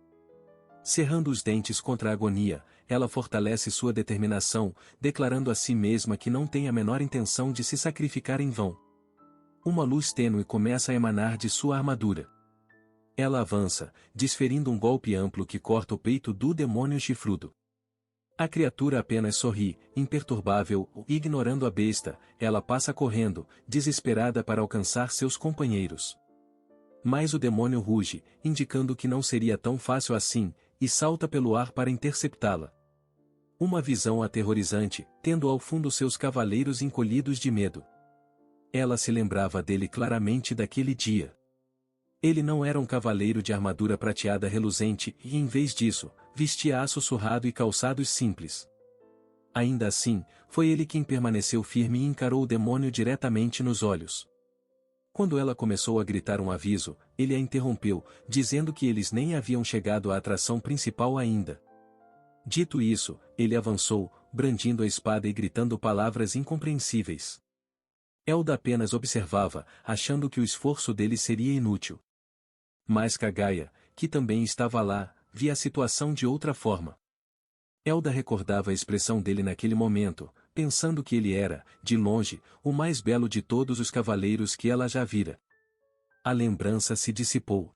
Cerrando os dentes contra a agonia, ela fortalece sua determinação, declarando a si mesma que não tem a menor intenção de se sacrificar em vão. Uma luz tênue começa a emanar de sua armadura. Ela avança, desferindo um golpe amplo que corta o peito do demônio chifrudo. A criatura apenas sorri, imperturbável, ignorando a besta, ela passa correndo, desesperada para alcançar seus companheiros. Mas o demônio ruge, indicando que não seria tão fácil assim, e salta pelo ar para interceptá-la. Uma visão aterrorizante, tendo ao fundo seus cavaleiros encolhidos de medo. Ela se lembrava dele claramente daquele dia. Ele não era um cavaleiro de armadura prateada reluzente e, em vez disso, vestia aço surrado e calçados simples. Ainda assim, foi ele quem permaneceu firme e encarou o demônio diretamente nos olhos. Quando ela começou a gritar um aviso, ele a interrompeu, dizendo que eles nem haviam chegado à atração principal ainda. Dito isso, ele avançou, brandindo a espada e gritando palavras incompreensíveis. Elda apenas observava, achando que o esforço dele seria inútil. Mas Kaguya, que também estava lá, via a situação de outra forma. Elda recordava a expressão dele naquele momento, pensando que ele era, de longe, o mais belo de todos os cavaleiros que ela já vira. A lembrança se dissipou.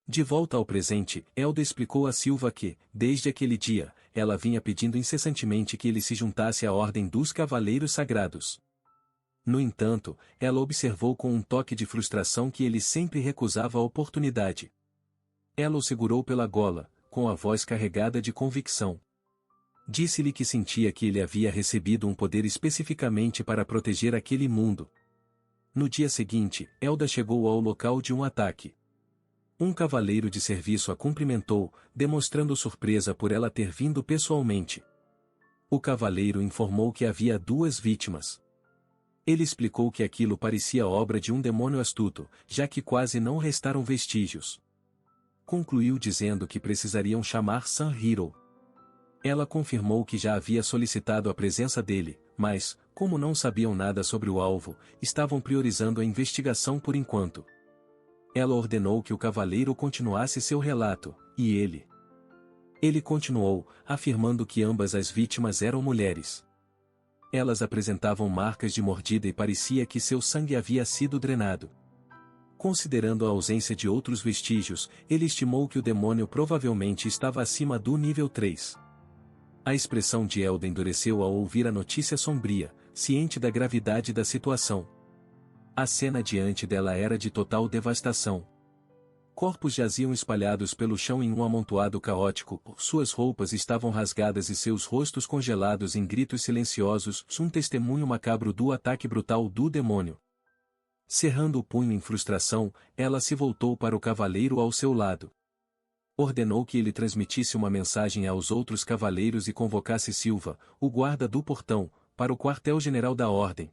De volta ao presente, Elda explicou a Silva que, desde aquele dia, ela vinha pedindo incessantemente que ele se juntasse à Ordem dos Cavaleiros Sagrados. No entanto, ela observou com um toque de frustração que ele sempre recusava a oportunidade. Ela o segurou pela gola, com a voz carregada de convicção. Disse-lhe que sentia que ele havia recebido um poder especificamente para proteger aquele mundo. No dia seguinte, Elda chegou ao local de um ataque. Um cavaleiro de serviço a cumprimentou, demonstrando surpresa por ela ter vindo pessoalmente. O cavaleiro informou que havia 2 vítimas. Ele explicou que aquilo parecia obra de um demônio astuto, já que quase não restaram vestígios. Concluiu dizendo que precisariam chamar Sun Hiro. Ela confirmou que já havia solicitado a presença dele, mas, como não sabiam nada sobre o alvo, estavam priorizando a investigação por enquanto. Ela ordenou que o cavaleiro continuasse seu relato, e ele continuou, afirmando que ambas as vítimas eram mulheres. Elas apresentavam marcas de mordida e parecia que seu sangue havia sido drenado. Considerando a ausência de outros vestígios, ele estimou que o demônio provavelmente estava acima do nível 3. A expressão de Elda endureceu ao ouvir a notícia sombria, ciente da gravidade da situação. A cena diante dela era de total devastação. Corpos jaziam espalhados pelo chão em um amontoado caótico, suas roupas estavam rasgadas e seus rostos congelados em gritos silenciosos, um testemunho macabro do ataque brutal do demônio. Cerrando o punho em frustração, ela se voltou para o cavaleiro ao seu lado. Ordenou que ele transmitisse uma mensagem aos outros cavaleiros e convocasse Silva, o guarda do portão, para o quartel-general da Ordem.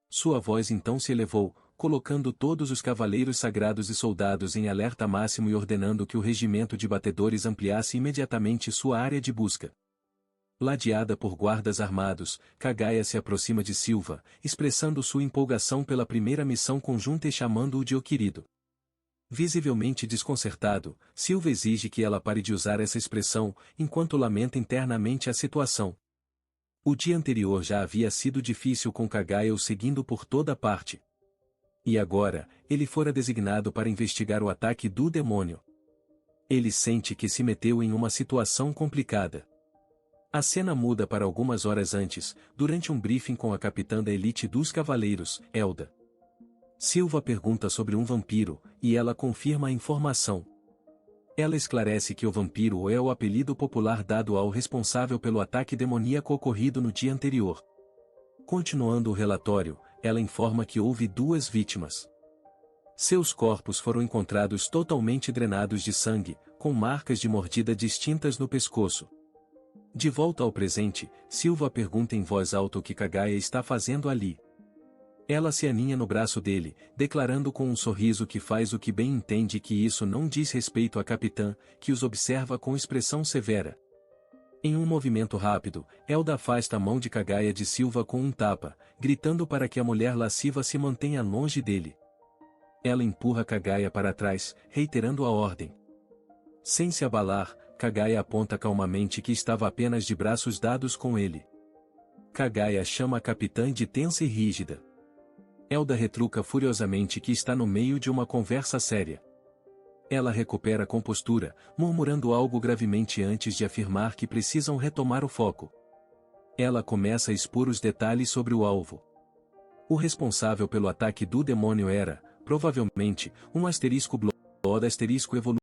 Sua voz então se elevou, colocando todos os cavaleiros sagrados e soldados em alerta máximo e ordenando que o regimento de batedores ampliasse imediatamente sua área de busca. Ladeada por guardas armados, Kagaia se aproxima de Silva, expressando sua empolgação pela primeira missão conjunta e chamando-o de "o querido". Visivelmente desconcertado, Silva exige que ela pare de usar essa expressão, enquanto lamenta internamente a situação. O dia anterior já havia sido difícil com Kagaia o seguindo por toda parte. E agora, ele fora designado para investigar o ataque do demônio. Ele sente que se meteu em uma situação complicada. A cena muda para algumas horas antes, durante um briefing com a capitã da elite dos cavaleiros, Elda. Silva pergunta sobre um vampiro, e ela confirma a informação. Ela esclarece que o vampiro é o apelido popular dado ao responsável pelo ataque demoníaco ocorrido no dia anterior. Continuando o relatório, ela informa que houve 2 vítimas. Seus corpos foram encontrados totalmente drenados de sangue, com marcas de mordida distintas no pescoço. De volta ao presente, Silva pergunta em voz alta o que Kagaia está fazendo ali. Ela se aninha no braço dele, declarando com um sorriso que faz o que bem entende que isso não diz respeito à capitã, que os observa com expressão severa. Em um movimento rápido, Elda afasta a mão de Kagaia de Silva com um tapa, gritando para que a mulher lasciva se mantenha longe dele. Ela empurra Kagaia para trás, reiterando a ordem. Sem se abalar, Kagaia aponta calmamente que estava apenas de braços dados com ele. Kagaia chama a capitã de tensa e rígida. Elda retruca furiosamente que está no meio de uma conversa séria. Ela recupera a compostura, murmurando algo gravemente antes de afirmar que precisam retomar o foco. Ela começa a expor os detalhes sobre o alvo. O responsável pelo ataque do demônio era, provavelmente, um *blood* evoluído